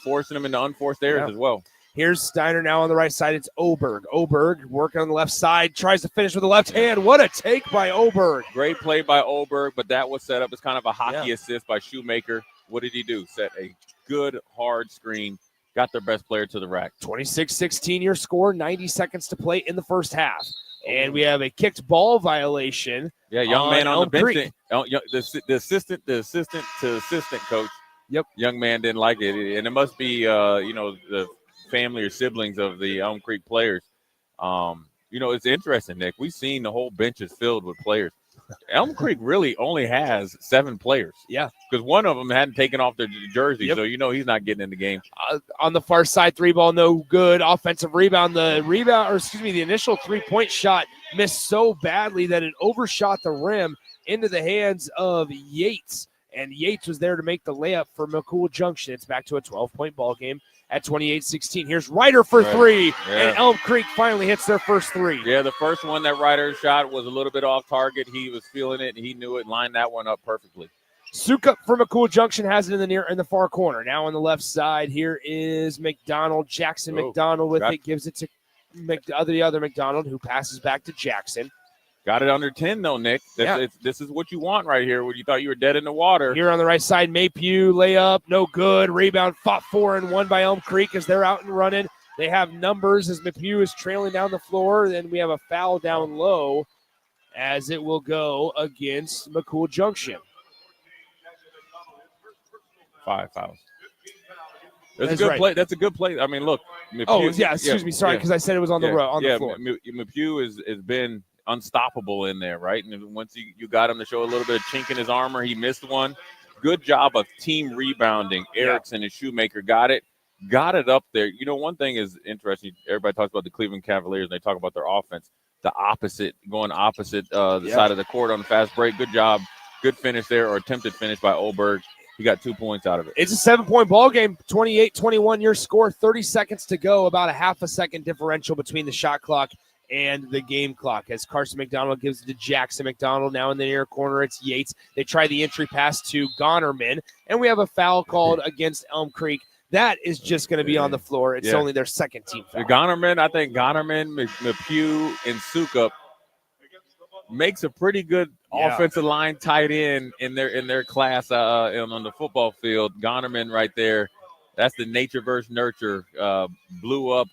[SPEAKER 3] forcing them into unforced errors as well.
[SPEAKER 2] Here's Steiner now on the right side. It's Oberg. Oberg working on the left side, tries to finish with the left hand. What a take by Oberg.
[SPEAKER 3] Great play by Oberg, but that was set up as kind of a hockey assist by Shoemaker. What did he do? Set a good, hard screen, got their best player to the rack.
[SPEAKER 2] 26-16 your score, 90 seconds to play in the first half. And we have a kicked ball violation.
[SPEAKER 3] Yeah, young man on the bench. The assistant coach.
[SPEAKER 2] Yep.
[SPEAKER 3] Young man didn't like it. And it must be, the family or siblings of the Elm Creek players. It's interesting, Nick. We've seen the whole bench is filled with players. Elm Creek really only has 7 players.
[SPEAKER 2] Yeah.
[SPEAKER 3] Because one of them hadn't taken off their jersey, so he's not getting in the game.
[SPEAKER 2] On the far side, 3-ball, no good. Offensive rebound. The initial 3-point shot missed so badly that it overshot the rim into the hands of Yates. And Yates was there to make the layup for McCool Junction. It's back to a 12-point ball game at 28-16. Here's Ryder for 3, and Elm Creek finally hits their first 3.
[SPEAKER 3] Yeah, the first one that Ryder shot was a little bit off target. He was feeling it, and he knew it, lined that one up perfectly.
[SPEAKER 2] Sukup for McCool Junction has it in the far corner. Now on the left side, here is McDonald. Jackson McDonald with it, gives it to the other McDonald, who passes back to Jackson.
[SPEAKER 3] Got it under 10, though, Nick. This is what you want right here when you thought you were dead in the water.
[SPEAKER 2] Here on the right side, Maypew, layup, no good. Rebound, fought 4 and 1 by Elm Creek as they're out and running. They have numbers as Maypew is trailing down the floor. Then we have a foul down low as it will go against McCool Junction.
[SPEAKER 3] 5 fouls. That's a good play. That's a good play. I mean, look.
[SPEAKER 2] Maypew, excuse me. Sorry, because I said it was on the floor.
[SPEAKER 3] Maypew has been unstoppable in there, right? And once you got him to show a little bit of chink in his armor, he missed one. Good job of team rebounding. Erickson and Shoemaker got it up there. One thing is interesting. Everybody talks about the Cleveland Cavaliers, and they talk about their offense. Going opposite the side of the court on the fast break. Good job. Good finish there, or attempted finish by Oberg. He got 2 points out of it.
[SPEAKER 2] It's a 7-point ball game, 28-21 your score, 30 seconds to go, about a half a second differential between the shot clock and the game clock as Carson McDonald gives it to Jackson McDonald. Now in the near corner, it's Yates. They try the entry pass to Gonerman, and we have a foul called against Elm Creek. That is just going to be on the floor. It's only their second team foul.
[SPEAKER 3] I think Gonerman, Maypew, and Sukup makes a pretty good offensive line tight end in their class on the football field. Gonerman right there. That's the nature versus nurture. Blew up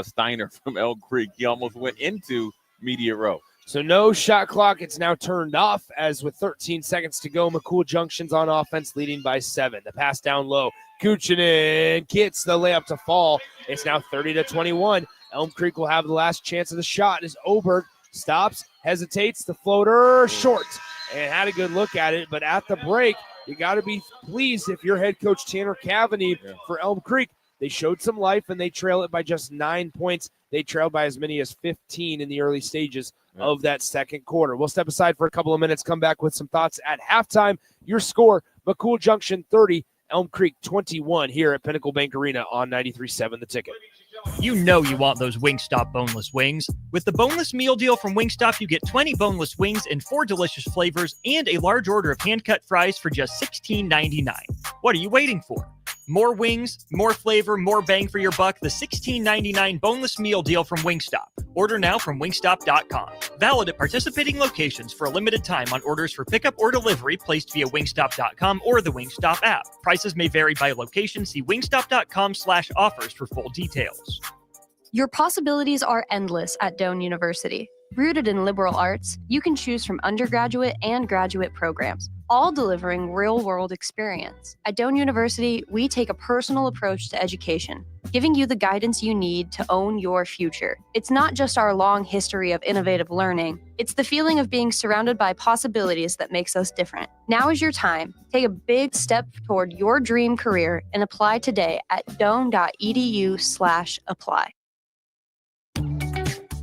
[SPEAKER 3] Steiner from Elm Creek. He almost went into media row.
[SPEAKER 2] So no shot clock. It's now turned off as with 13 seconds to go. McCool Junction's on offense, leading by 7. The pass down low. Kuchinen gets the layup to fall. It's now 30-21. Elm Creek will have the last chance of the shot as Oberg stops, hesitates, the floater short, and had a good look at it. But at the break, you got to be pleased if you're head coach Tanner Cavaney for Elm Creek. They showed some life, and they trail it by just 9 points. They trailed by as many as 15 in the early stages of that second quarter. We'll step aside for a couple of minutes, come back with some thoughts at halftime. Your score, McCool Junction 30, Elm Creek 21 here at Pinnacle Bank Arena on 93.7 The Ticket.
[SPEAKER 7] You know you want those Wingstop boneless wings. With the boneless meal deal from Wingstop, you get 20 boneless wings in 4 delicious flavors and a large order of hand-cut fries for just $16.99. What are you waiting for? More wings, more flavor, more bang for your buck. The $16.99 boneless meal deal from Wingstop. Order now from wingstop.com. Valid at participating locations for a limited time on orders for pickup or delivery placed via wingstop.com or the Wingstop app. Prices may vary by location. See wingstop.com/offers for full details.
[SPEAKER 8] Your possibilities are endless at Doane University. Rooted in liberal arts, you can choose from undergraduate and graduate programs, all delivering real-world experience. At Doane University, we take a personal approach to education, giving you the guidance you need to own your future. It's not just our long history of innovative learning, it's the feeling of being surrounded by possibilities that makes us different. Now is your time. Take a big step toward your dream career and apply today at doane.edu/apply.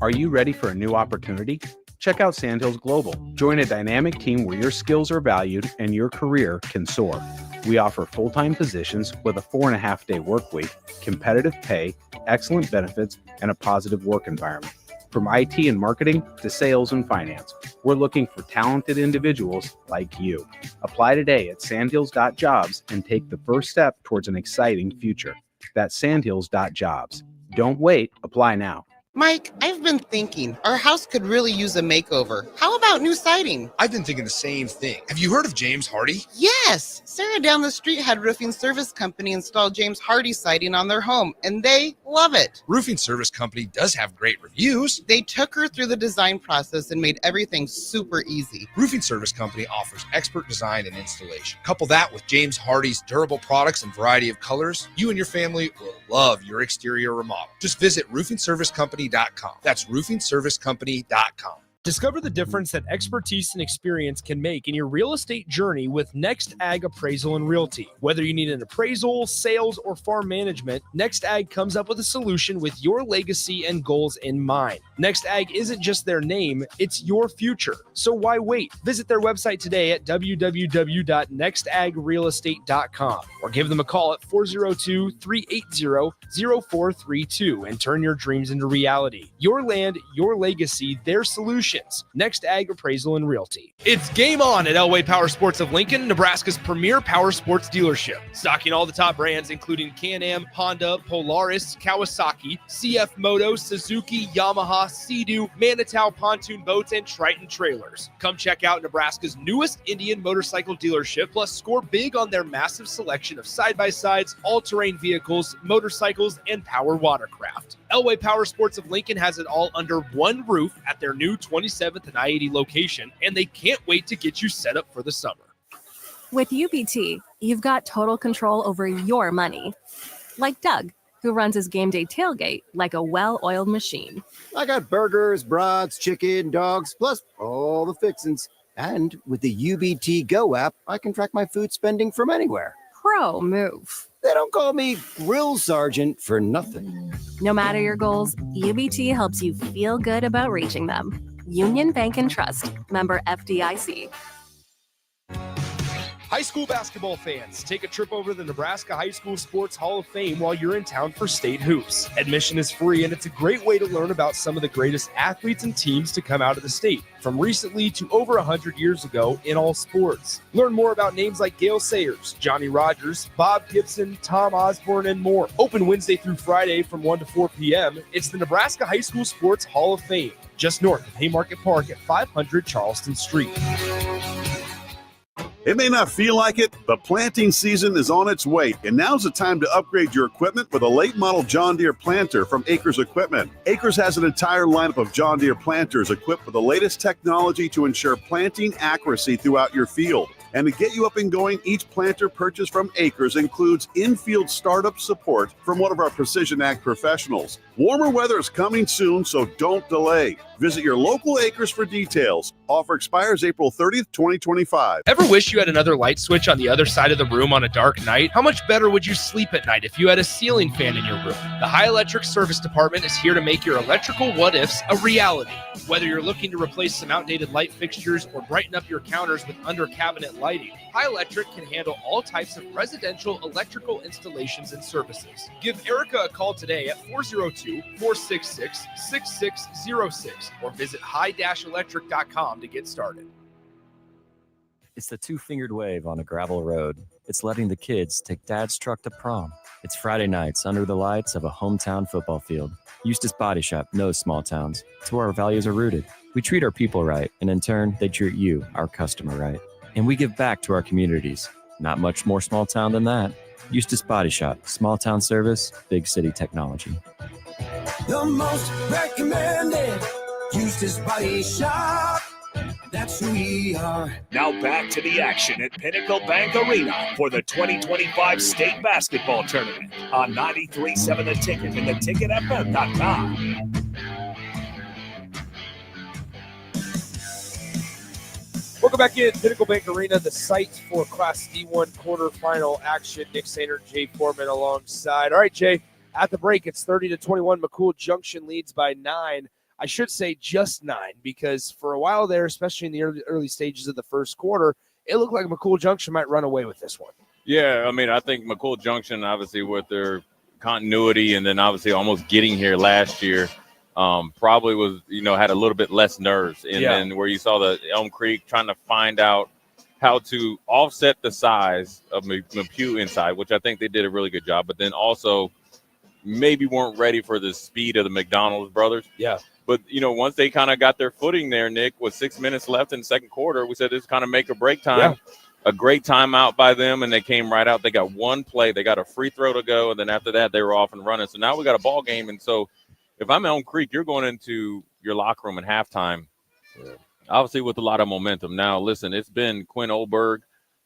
[SPEAKER 9] Are you ready for a new opportunity? Check out Sandhills Global. Join a dynamic team where your skills are valued and your career can soar. We offer full-time positions with a 4.5-day work week, competitive pay, excellent benefits, and a positive work environment. From IT and marketing to sales and finance, we're looking for talented individuals like you. Apply today at sandhills.jobs and take the first step towards an exciting future. That's sandhills.jobs. Don't wait. Apply now.
[SPEAKER 4] Mike, I've been thinking our house could really use a makeover. How about new siding?
[SPEAKER 5] I've been thinking the same thing. Have you heard of James Hardy?
[SPEAKER 4] Yes! Sarah down the street had Roofing Service Company install James Hardy siding on their home, and they love it.
[SPEAKER 5] Roofing Service Company does have great reviews.
[SPEAKER 4] They took her through the design process and made everything super easy.
[SPEAKER 5] Roofing Service Company offers expert design and installation. Couple that with James Hardy's durable products and variety of colors, you and your family will love your exterior remodel. Just visit roofingservicecompany.com. That's roofingservicecompany.com.
[SPEAKER 2] Discover the difference that expertise and experience can make in your real estate journey with Next Ag Appraisal and Realty. Whether you need an appraisal, sales, or farm management, Next Ag comes up with a solution with your legacy and goals in mind. Next Ag isn't just their name, it's your future. So why wait? Visit their website today at www.nextagrealestate.com or give them a call at 402-380-0432 and turn your dreams into reality. Your land, your legacy, their solution. Next Ag Appraisal and Realty. It's game on at Elway Power Sports of Lincoln, Nebraska's premier power sports dealership. Stocking all the top brands, including Can-Am, Honda, Polaris, Kawasaki, CF Moto, Suzuki, Yamaha, Sea-Doo, Manitow pontoon boats, and Triton trailers. Come check out Nebraska's newest Indian motorcycle dealership, plus score big on their massive selection of side-by-sides, all-terrain vehicles, motorcycles, and power watercraft. Elway Power Sports of Lincoln has it all under one roof at their new 27th and I-80 location, and they can't wait to get you set up for the summer.
[SPEAKER 10] With UBT, you've got total control over your money. Like Doug, who runs his game day tailgate like a well-oiled machine.
[SPEAKER 11] I got burgers, brats, chicken, dogs, plus all the fixins'. And with the UBT Go app, I can track my food spending from anywhere.
[SPEAKER 10] Pro move.
[SPEAKER 11] They don't call me Grill Sergeant for nothing.
[SPEAKER 10] No matter your goals, UBT helps you feel good about reaching them. Union Bank and Trust. Member FDIC.
[SPEAKER 2] High school basketball fans, take a trip over to the Nebraska High School Sports Hall of Fame while you're in town for state hoops. Admission is free, and it's a great way to learn about some of the greatest athletes and teams to come out of the state, from recently to over 100 years ago in all sports. Learn more about names like Gale Sayers, Johnny Rogers, Bob Gibson, Tom Osborne, and more. Open Wednesday through Friday from 1 to 4 p.m. It's the Nebraska High School Sports Hall of Fame, just north of Haymarket Park at 500 Charleston Street.
[SPEAKER 12] It may not feel like it, but planting season is on its way, and now's the time to upgrade your equipment with a late model John Deere planter from Acres Equipment. Acres has an entire lineup of John Deere planters equipped with the latest technology to ensure planting accuracy throughout your field. And to get you up and going, each planter purchase from Acres includes in-field startup support from one of our Precision Ag professionals. Warmer weather is coming soon, so don't delay. Visit your local Acres for details. Offer expires April 30th, 2025.
[SPEAKER 2] Ever wish you had another light switch on the other side of the room on a dark night? How much better would you sleep at night if you had a ceiling fan in your room? The High Electric Service Department is here to make your electrical what-ifs a reality. Whether you're looking to replace some outdated light fixtures or brighten up your counters with under-cabinet lighting, High Electric can handle all types of residential electrical installations and services. Give Erica a call today at 402-466-6606 or visit high-electric.com to get started.
[SPEAKER 13] It's the two-fingered wave on a gravel road. It's letting the kids take Dad's truck to prom. It's Friday nights under the lights of a hometown football field. Eustace Body Shop knows small towns. It's where our values are rooted. We treat our people right, and in turn, they treat you, our customer, right. And we give back to our communities. Not much more small town than that. Eustace Body Shop, small town service, big city technology.
[SPEAKER 14] The most recommended Eustace Body Shop. That's who we are.
[SPEAKER 1] Now back to the action at Pinnacle Bank Arena for the 2025 State Basketball Tournament on 93.7 The Ticket and theticketfm.com.
[SPEAKER 2] Welcome back in Pinnacle Bank Arena, the site for Class D1 quarterfinal action. Nick Sainer, Jay Foreman alongside. All right, Jay, at the break, it's 30-21. McCool Junction leads by 9. I should say just 9, because for a while there, especially in the early stages of the first quarter, it looked like McCool Junction might run away with this one.
[SPEAKER 3] Yeah, I mean, I think McCool Junction, obviously, with their continuity and then obviously almost getting here last year, probably was, had a little bit less nerves. And then where you saw the Elm Creek trying to find out how to offset the size of McCool inside, which I think they did a really good job, but then also maybe weren't ready for the speed of the McDonald's brothers.
[SPEAKER 2] Yeah.
[SPEAKER 3] But, once they kind of got their footing there, Nick, with 6 minutes left in the second quarter, we said this kind of make or break time. Yeah. A great timeout by them, and they came right out. They got one play. They got a free throw to go, and then after that, they were off and running. So now we got a ball game. And so if I'm Elm Creek, you're going into your locker room at halftime, obviously with a lot of momentum. Now, listen, it's been Quinn Ohlberg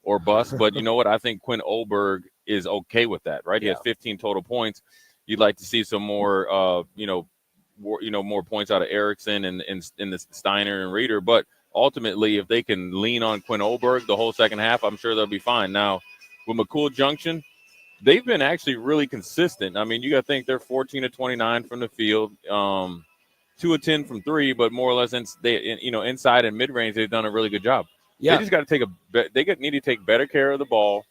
[SPEAKER 3] or bust, but you know what? I think Quinn Ohlberg is okay with that, right? He has 15 total points. You'd like to see some more, more points out of Erickson and the Steiner and Reeder, but ultimately, if they can lean on Quinn Ohlberg the whole second half, I'm sure they'll be fine. Now, with McCool Junction, they've been actually really consistent. I mean, you got to think they're 14 of 29 from the field, 2 of 10 from three, but more or less, inside and mid range, they've done a really good job. Yeah, they just got to need to take better care of the ball,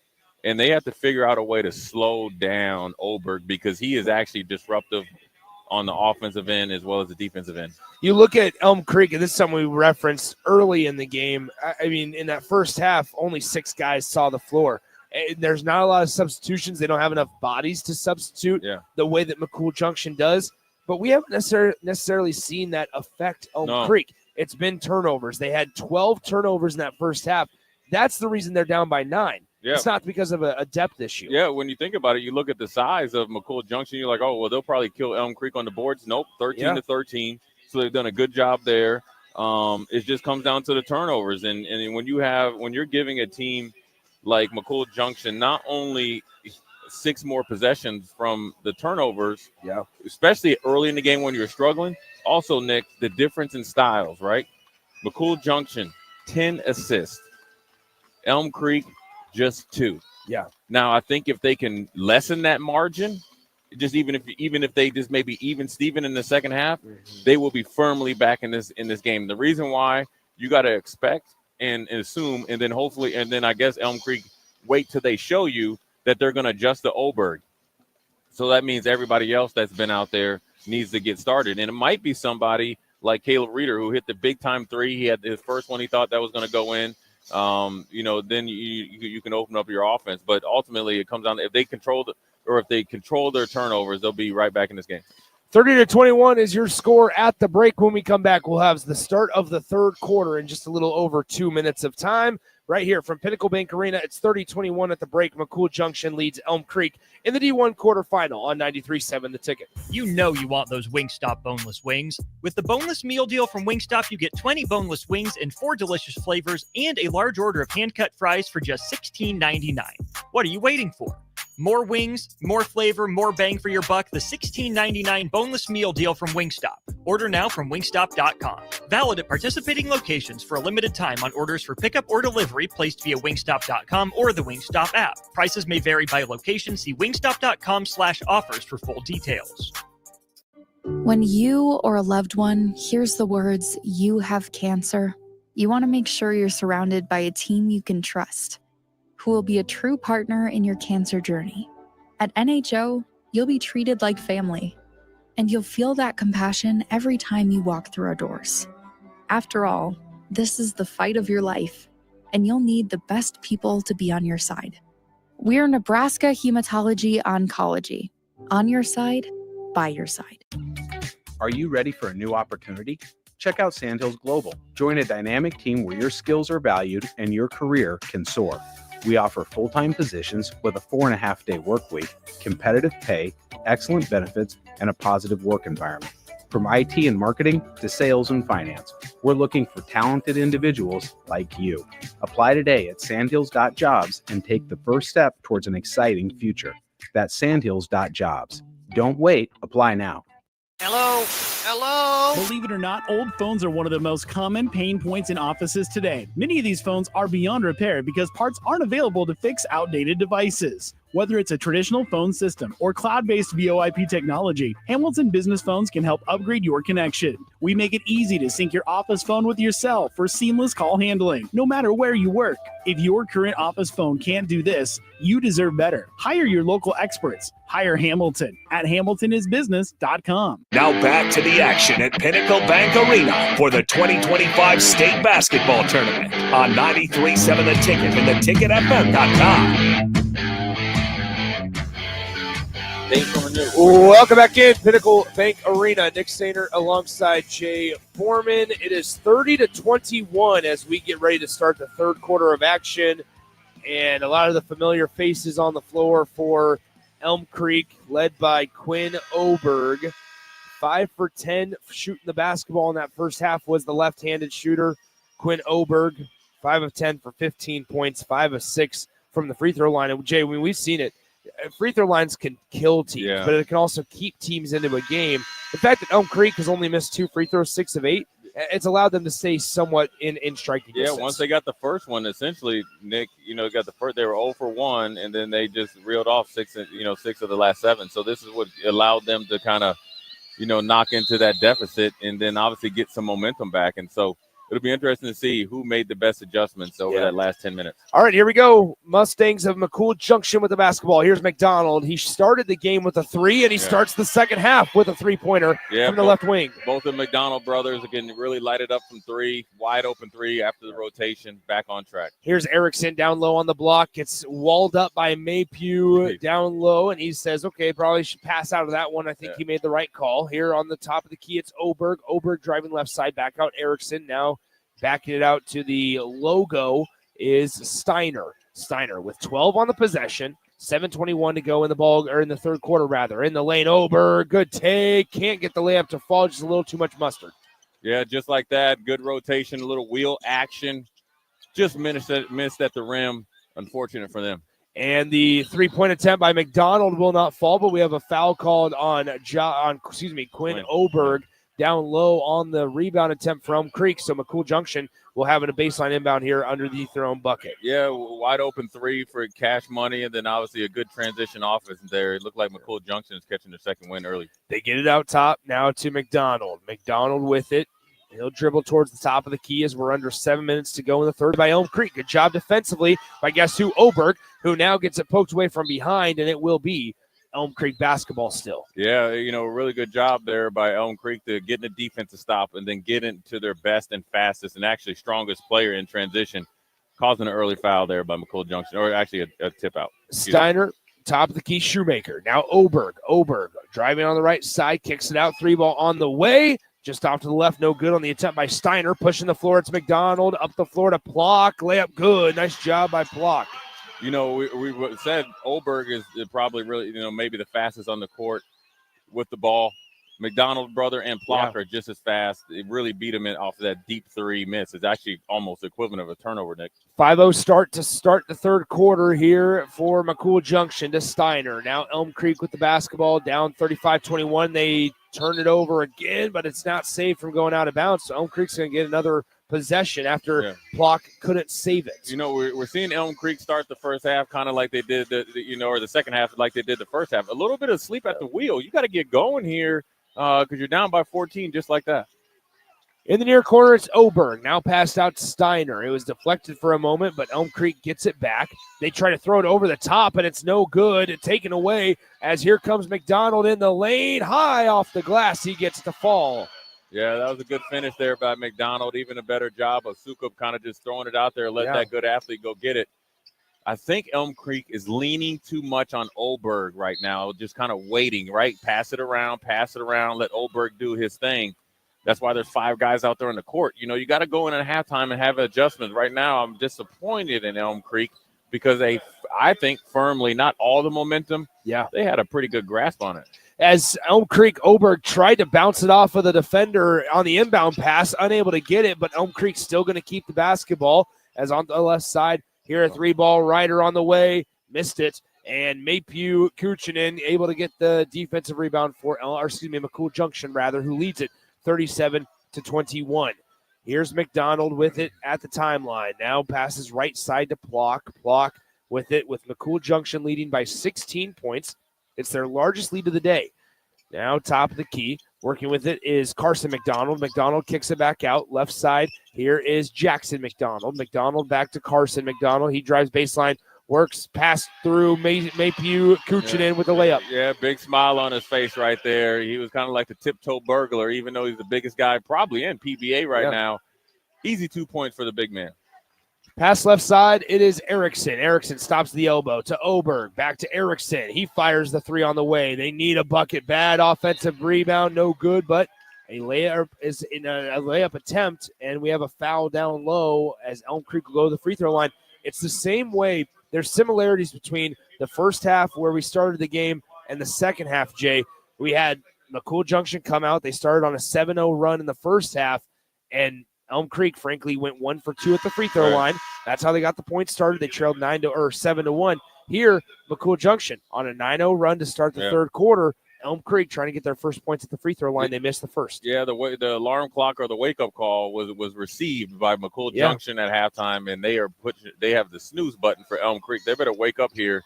[SPEAKER 3] and they have to figure out a way to slow down Ohlberg because he is actually disruptive on the offensive end as well as the defensive end.
[SPEAKER 2] You look at Elm Creek, and this is something we referenced early in the game. I mean, in that first half, only 6 guys saw the floor. And there's not a lot of substitutions. They don't have enough bodies to substitute the way that McCool Junction does. But we haven't necessarily seen that affect Elm Creek. It's been turnovers. They had 12 turnovers in that first half. That's the reason they're down by 9. Yeah. It's not because of a depth issue.
[SPEAKER 3] Yeah, when you think about it, you look at the size of McCool Junction, you're like, oh, well, they'll probably kill Elm Creek on the boards. Nope, 13 to 13. So they've done a good job there. It just comes down to the turnovers. And when you're giving a team like McCool Junction not only 6 more possessions from the turnovers, especially early in the game when you're struggling, also, Nick, the difference in styles, right? McCool Junction, 10 assists. Elm Creek, just 2.
[SPEAKER 2] Yeah.
[SPEAKER 3] Now I think if they can lessen that margin, just even if they just maybe even Steven in the second half, they will be firmly back in this game. The reason why you got to expect and assume, and then hopefully, and then I guess Elm Creek wait till they show you that they're going to adjust the Ohlberg. So that means everybody else that's been out there needs to get started, and it might be somebody like Caleb Reeder who hit the big time 3. He had his first one. He thought that was going to go in. Then you can open up your offense, but ultimately it comes down to if they control their turnovers, they'll be right back in this game.
[SPEAKER 2] 30-21 is your score at the break. When we come back, we'll have the start of the third quarter in just a little over 2 minutes of time. Right here from Pinnacle Bank Arena, it's 30-21 at the break. McCool Junction leads Elm Creek in the D1 quarterfinal on 93.7 The Ticket.
[SPEAKER 7] You know you want those Wingstop boneless wings. With the boneless meal deal from Wingstop, you get 20 boneless wings in 4 delicious flavors and a large order of hand-cut fries for just $16.99. What are you waiting for? More wings, more flavor, more bang for your buck. The $16.99 boneless meal deal from Wingstop. Order now from wingstop.com. Valid at participating locations for a limited time on orders for pickup or delivery placed via wingstop.com or the Wingstop app. Prices may vary by location. See wingstop.com/offers for full details.
[SPEAKER 15] When you or a loved one hears the words, "You have cancer," you want to make sure you're surrounded by a team you can trust, who will be a true partner in your cancer journey. At NHO, you'll be treated like family, and you'll feel that compassion every time you walk through our doors. After all, this is the fight of your life, and you'll need the best people to be on your side. We're Nebraska Hematology Oncology. On your side, by your side.
[SPEAKER 9] Are you ready for a new opportunity? Check out Sandhills Global. Join a dynamic team where your skills are valued and your career can soar. We offer full-time positions with a 4.5-day work week, competitive pay, excellent benefits, and a positive work environment. From IT and marketing to sales and finance, we're looking for talented individuals like you. Apply today at sandhills.jobs and take the first step towards an exciting future. That's sandhills.jobs. Don't wait. Apply now.
[SPEAKER 16] Hello? Hello? Believe it or not, old phones are one of the most common pain points in offices today. Many of these phones are beyond repair because parts aren't available to fix outdated devices. Whether it's a traditional phone system or cloud-based VoIP technology, Hamilton Business Phones can help upgrade your connection. We make it easy to sync your office phone with your cell for seamless call handling, no matter where you work. If your current office phone can't do this, you deserve better. Hire your local experts. Hire Hamilton at hamiltonisbusiness.com.
[SPEAKER 1] Now back to the action at Pinnacle Bank Arena for the 2025 State Basketball Tournament on 93.7 The Ticket and theticketfm.com.
[SPEAKER 2] Welcome back in Pinnacle Bank Arena. Nick Sainer alongside Jay Foreman. It is 30-21 as we get ready to start the third quarter of action. And a lot of the familiar faces on the floor for Elm Creek, led by Quinn Oberg. 5 for 10 shooting the basketball in that first half was the left-handed shooter, Quinn Oberg. 5 of 10 for 15 points, 5 of 6 from the free throw line. And Jay, when we've seen it, free throw lines can kill teams, but it can also keep teams into a game. The fact that Elm Creek has only missed 2 free throws, 6 of 8, it's allowed them to stay somewhat in striking distance.
[SPEAKER 3] Yeah, once they got the first one, essentially, Nick, got the first. They were 0 for 1, and then they just reeled off 6 of the last 7. So this is what allowed them to kind of, knock into that deficit and then obviously get some momentum back. And so it'll be interesting to see who made the best adjustments over that last 10 minutes.
[SPEAKER 2] All right, here we go. Mustangs of McCool Junction with the basketball. Here's McDonald. He started the game with a 3, and he starts the second half with a 3-pointer from the left wing.
[SPEAKER 3] Both the McDonald brothers are getting really lighted up from 3, wide open 3 after the rotation, back on track.
[SPEAKER 2] Here's Erickson down low on the block. Gets walled up by Maypew down low, and he says, okay, probably should pass out of that one. I think he made the right call. Here on the top of the key, it's Oberg. Oberg driving left side, back out Erickson. Now backing it out to the logo is Steiner. Steiner with 12 on the possession, 7:21 to go in the ball, or in the third quarter rather. In the lane, Oberg, good take. Can't get the layup to fall, just a little too much mustard.
[SPEAKER 3] Yeah, just like that. Good rotation, a little wheel action. Just missed at the rim. Unfortunate for them.
[SPEAKER 2] And the 3-point attempt by McDonald will not fall, but we have a foul called on Quinn Oberg. Down low on the rebound attempt for Elm Creek. So McCool Junction will have a baseline inbound here underneath their own bucket.
[SPEAKER 3] Yeah, wide open 3 for cash money, and then obviously a good transition offense there. It looked like McCool Junction is catching their second win early.
[SPEAKER 2] They get it out top now to McDonald. McDonald with it. He'll dribble towards the top of the key as we're under 7 minutes to go in the third by Elm Creek. Good job defensively by guess who? Oberg, who now gets it poked away from behind, and it will be Elm Creek basketball still.
[SPEAKER 3] Yeah, a really good job there by Elm Creek to getting the defense to stop and then get into their best and fastest and actually strongest player in transition, causing an early foul there by McCool Junction, or actually a tip out.
[SPEAKER 2] Steiner, top of the key, Shoemaker. Now Oberg driving on the right side, kicks it out, 3-ball on the way. Just off to the left, no good on the attempt by Steiner. Pushing the floor, it's McDonald. Up the floor to Plock. Layup good. Nice job by Plock.
[SPEAKER 3] We said Oberg is probably really, maybe the fastest on the court with the ball. McDonald brother and Plock are just as fast. It really beat him off of that deep 3 miss. It's actually almost equivalent of a turnover, Nick.
[SPEAKER 2] 5-0 start to start the third quarter here for McCool Junction to Steiner. Now Elm Creek with the basketball down 35-21. They turn it over again, but it's not saved from going out of bounds. So Elm Creek's going to get another possession after Plock couldn't save it.
[SPEAKER 3] We're seeing Elm Creek start the first half kind of like they did, or the second half like they did the first half. A little bit of sleep at the wheel. You got to get going here because you're down by 14 just like that.
[SPEAKER 2] In the near corner, it's Oberg. Now passed out to Steiner. It was deflected for a moment, but Elm Creek gets it back. They try to throw it over the top, and it's no good. Taken away as here comes McDonald in the lane. High off the glass. He gets the fall.
[SPEAKER 3] Yeah, that was a good finish there by McDonald. Even a better job of Sukup kind of just throwing it out there, let that good athlete go get it. I think Elm Creek is leaning too much on Oberg right now, just kind of waiting, right? Pass it around, let Oberg do his thing. That's why there's 5 guys out there on the court. You got to go in at halftime and have adjustments. Right now, I'm disappointed in Elm Creek because I think firmly, not all the momentum.
[SPEAKER 2] Yeah.
[SPEAKER 3] They had a pretty good grasp on it.
[SPEAKER 2] As Elm Creek, Oberg tried to bounce it off of the defender on the inbound pass, unable to get it, but Elm Creek's still going to keep the basketball. As on the left side, here a 3-ball Ryder on the way, missed it, and Maypew Kuchinen able to get the defensive rebound for McCool Junction who leads it 37-21. Here's McDonald with it at the timeline. Now passes right side to Plock. Plock with it, with McCool Junction leading by 16 points. It's their largest lead of the day. Now top of the key, working with it is Carson McDonald. McDonald kicks it back out. Left side, here is Jackson McDonald. McDonald back to Carson McDonald. He drives baseline, works, pass through Maypew Kuchinen with a layup.
[SPEAKER 3] Yeah, big smile on his face right there. He was kind of like the tiptoe burglar, even though he's the biggest guy probably in PBA right now. Easy 2 points for the big man.
[SPEAKER 2] Pass left side, it is Erickson. Erickson stops the elbow to Oberg. Back to Erickson. He fires the three on the way. They need a bucket. Bad offensive rebound, no good, but a layup is in a layup attempt, and we have a foul down low as Elm Creek will go to the free throw line. It's the same way. There's similarities between the first half where we started the game and the second half, Jay. We had McCool Junction come out. They started on a 7-0 run in the first half, and Elm Creek, frankly, went 1 for 2 at the free throw line. That's how they got the points started. They trailed 7-1. Here, McCool Junction on a 9-0 run to start the third quarter. Elm Creek trying to get their first points at the free throw line. They missed the first.
[SPEAKER 3] Yeah, the alarm clock or the wake-up call was received by McCool Junction at halftime, and they have the snooze button for Elm Creek. They better wake up here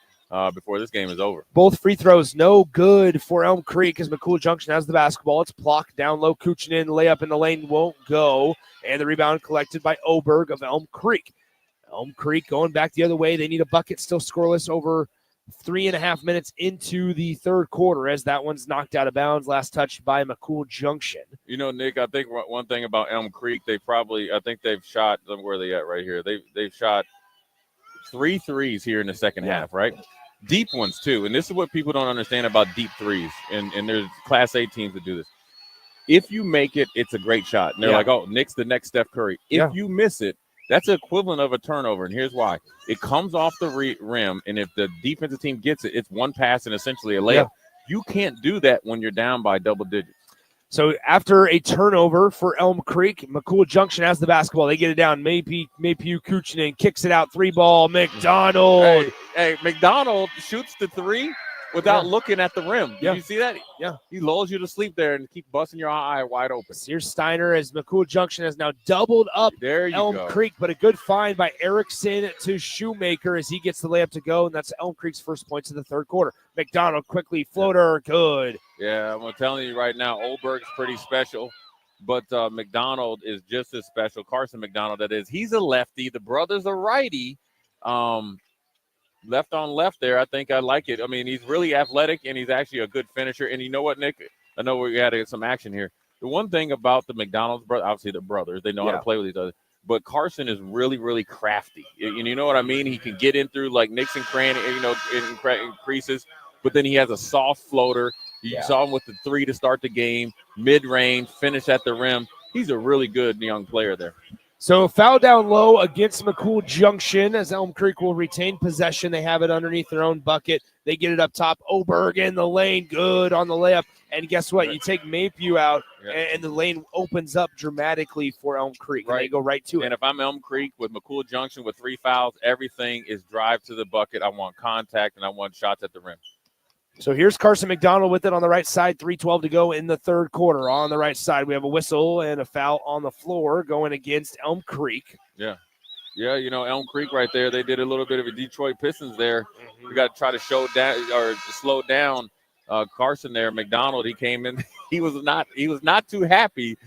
[SPEAKER 3] before this game is over.
[SPEAKER 2] Both free throws no good for Elm Creek as McCool Junction has the basketball. It's blocked down low. Kuchinen layup in the lane won't go, and the rebound collected by Oberg of Elm Creek. Elm Creek going back the other way. They need a bucket, still scoreless over 3.5 minutes into the third quarter as that one's knocked out of bounds. Last touch by McCool Junction.
[SPEAKER 3] You know, Nick, I think one thing about Elm Creek, I think they've shot, where are they at right here? They've shot 3 threes here in the second half, right? Deep ones, too. And this is what people don't understand about deep threes. And there's Class A teams that do this. If you make it, it's a great shot. And they're like, oh, Nick's the next Steph Curry. If you miss it, that's the equivalent of a turnover. And here's why. It comes off the rim, and if the defensive team gets it, it's one pass and essentially a layup. You can't do that when you're down by double digits.
[SPEAKER 2] So after a turnover for Elm Creek, McCool Junction has the basketball. They get it down. Maypew Kuchinen kicks it out. 3-ball. McDonald.
[SPEAKER 3] Hey, McDonald shoots the three without looking at the rim. Did you see that?
[SPEAKER 2] Yeah.
[SPEAKER 3] He lulls you to sleep there and keep busting your eye wide open.
[SPEAKER 2] Here's Steiner as McCool Junction has now doubled up Elm Creek, but a good find by Erickson to Shoemaker as he gets the layup to go, and that's Elm Creek's first points of the third quarter. McDonald quickly, floater, good.
[SPEAKER 3] Yeah, I'm telling you right now, Oberg's pretty special, but McDonald is just as special. Carson McDonald, that is. He's a lefty. The brother's a righty. Left on left there, I think I like it. I mean, he's really athletic, and he's actually a good finisher. And you know what, Nick? I know we got to get some action here. The one thing about the McDonald's brothers, obviously they're brothers. They know how to play with each other. But Carson is really, really crafty. And you know what I mean? He can get in through like Nixon Cranny, in creases. But then he has a soft floater. You saw him with the 3 to start the game, mid-range, finish at the rim. He's a really good young player there.
[SPEAKER 2] So foul down low against McCool Junction as Elm Creek will retain possession. They have it underneath their own bucket. They get it up top. Oberg in the lane, good on the layup. And guess what? You take Maypew out, and the lane opens up dramatically for Elm Creek. And they go right to it.
[SPEAKER 3] And if I'm Elm Creek with McCool Junction with 3 fouls, everything is drive to the bucket. I want contact, and I want shots at the rim.
[SPEAKER 2] So here's Carson McDonald with it on the right side, 3:12 to go in the third quarter. On the right side, we have a whistle and a foul on the floor going against Elm Creek.
[SPEAKER 3] Yeah, you know, Elm Creek right there, they did a little bit of a Detroit Pistons there. We got to try to slow down Carson there. McDonald, he came in. He was not too happy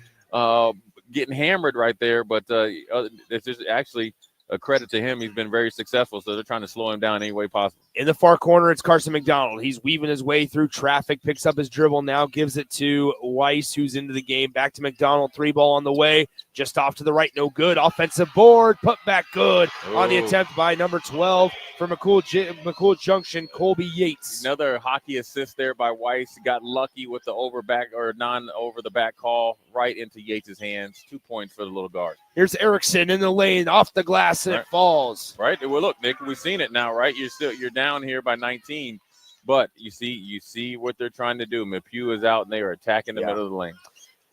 [SPEAKER 3] getting hammered right there, but it's just actually a credit to him. He's been very successful, so they're trying to slow him down any way possible.
[SPEAKER 2] In the far corner, it's Carson McDonald. He's weaving his way through traffic, picks up his dribble, now gives it to Weiss, who's into the game. Back to McDonald, 3-ball on the way, just off to the right, no good. Offensive board, put back good on the attempt by number 12 for McCool Junction, Colby Yates.
[SPEAKER 3] Another hockey assist there by Weiss. Got lucky with the non-over-the-back call right into Yates' hands. 2 points for the little guard.
[SPEAKER 2] Here's Erickson in the lane, off the glass, and it falls.
[SPEAKER 3] Right. Well, look, Nick, we've seen it now, right? You're down here by 19, but you see what they're trying to do. Maypew is out, and they are attacking the middle of the lane.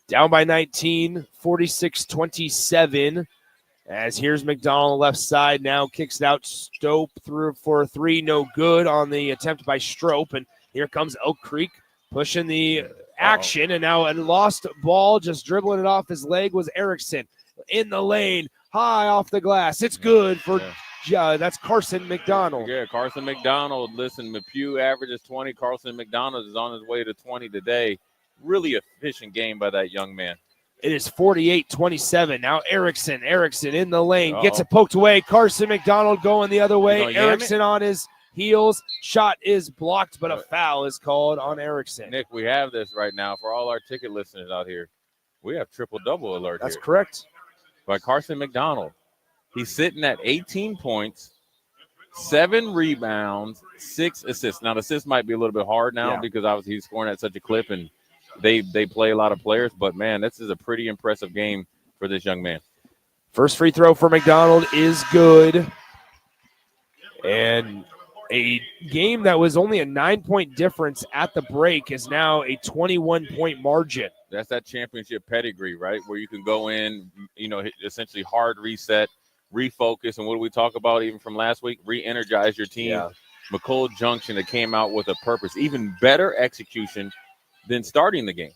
[SPEAKER 2] Down by 19, 46-27. As here's McDonald left side, now kicks it out. Stope through for a 3, no good on the attempt by Strope. And here comes Elk Creek pushing the action, and now a lost ball, just dribbling it off his leg was Erickson. In the lane, high off the glass. It's good for That's Carson McDonald.
[SPEAKER 3] Yeah, Carson McDonald. Listen, McPugh averages 20. Carson McDonald is on his way to 20 today. Really efficient game by that young man.
[SPEAKER 2] It is 48-27. Now Erickson in the lane. Gets it poked away. Carson McDonald going the other way. Erickson on his heels. Shot is blocked, but a foul is called on Erickson.
[SPEAKER 3] Nick, we have this right now for all our ticket listeners out here. We have triple-double alert
[SPEAKER 2] That's
[SPEAKER 3] here.
[SPEAKER 2] correct.
[SPEAKER 3] By Carson McDonald. He's sitting at 18 points, 7 rebounds, 6 assists. Now, the assists might be a little bit hard now because obviously he's scoring at such a clip, and they play a lot of players. But, man, this is a pretty impressive game for this young man.
[SPEAKER 2] First free throw for McDonald is good. And a game that was only a 9-point difference at the break is now a 21-point margin.
[SPEAKER 3] That's that championship pedigree, right, where you can go in, essentially hard reset, refocus, and what do we talk about even from last week? Re-energize your team. Yeah. McCool Junction that came out with a purpose, even better execution than starting the game.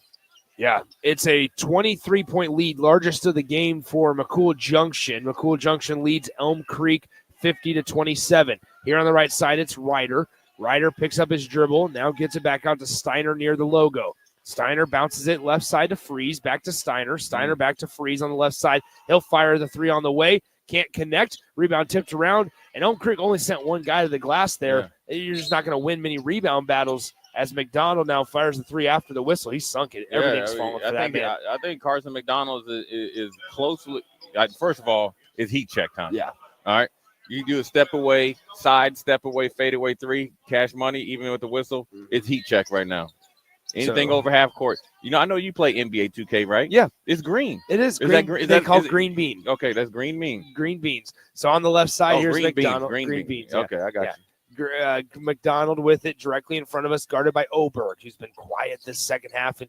[SPEAKER 2] Yeah, it's a 23-point lead, largest of the game for McCool Junction. McCool Junction leads Elm Creek 50-27. Here on the right side, it's Ryder. Ryder picks up his dribble, now gets it back out to Steiner near the logo. Steiner bounces it left side to Freeze, back to Steiner. Steiner back to Freeze on the left side. He'll fire the three on the way. Can't connect. Rebound tipped around. And Elm Creek only sent one guy to the glass there. Yeah. You're just not going to win many rebound battles as McDonald now fires the three after the whistle. He sunk it. Everything's falling for that man.
[SPEAKER 3] I think Carson McDonald is closely – first of all, is heat check time.
[SPEAKER 2] Yeah.
[SPEAKER 3] All right. You do a step away, side, step away, fade away three, cash money, even with the whistle. It's heat check right now. Anything over half court. I know you play NBA 2K, right?
[SPEAKER 2] Yeah.
[SPEAKER 3] It's green.
[SPEAKER 2] It is green.
[SPEAKER 3] That green?
[SPEAKER 2] They call green bean.
[SPEAKER 3] Okay, that's green bean.
[SPEAKER 2] Green beans. So on the left side, here's
[SPEAKER 3] green
[SPEAKER 2] McDonald.
[SPEAKER 3] Beans, green beans. Yeah. Okay, I got you.
[SPEAKER 2] McDonald with it directly in front of us, guarded by Oberg, who's been quiet this second half.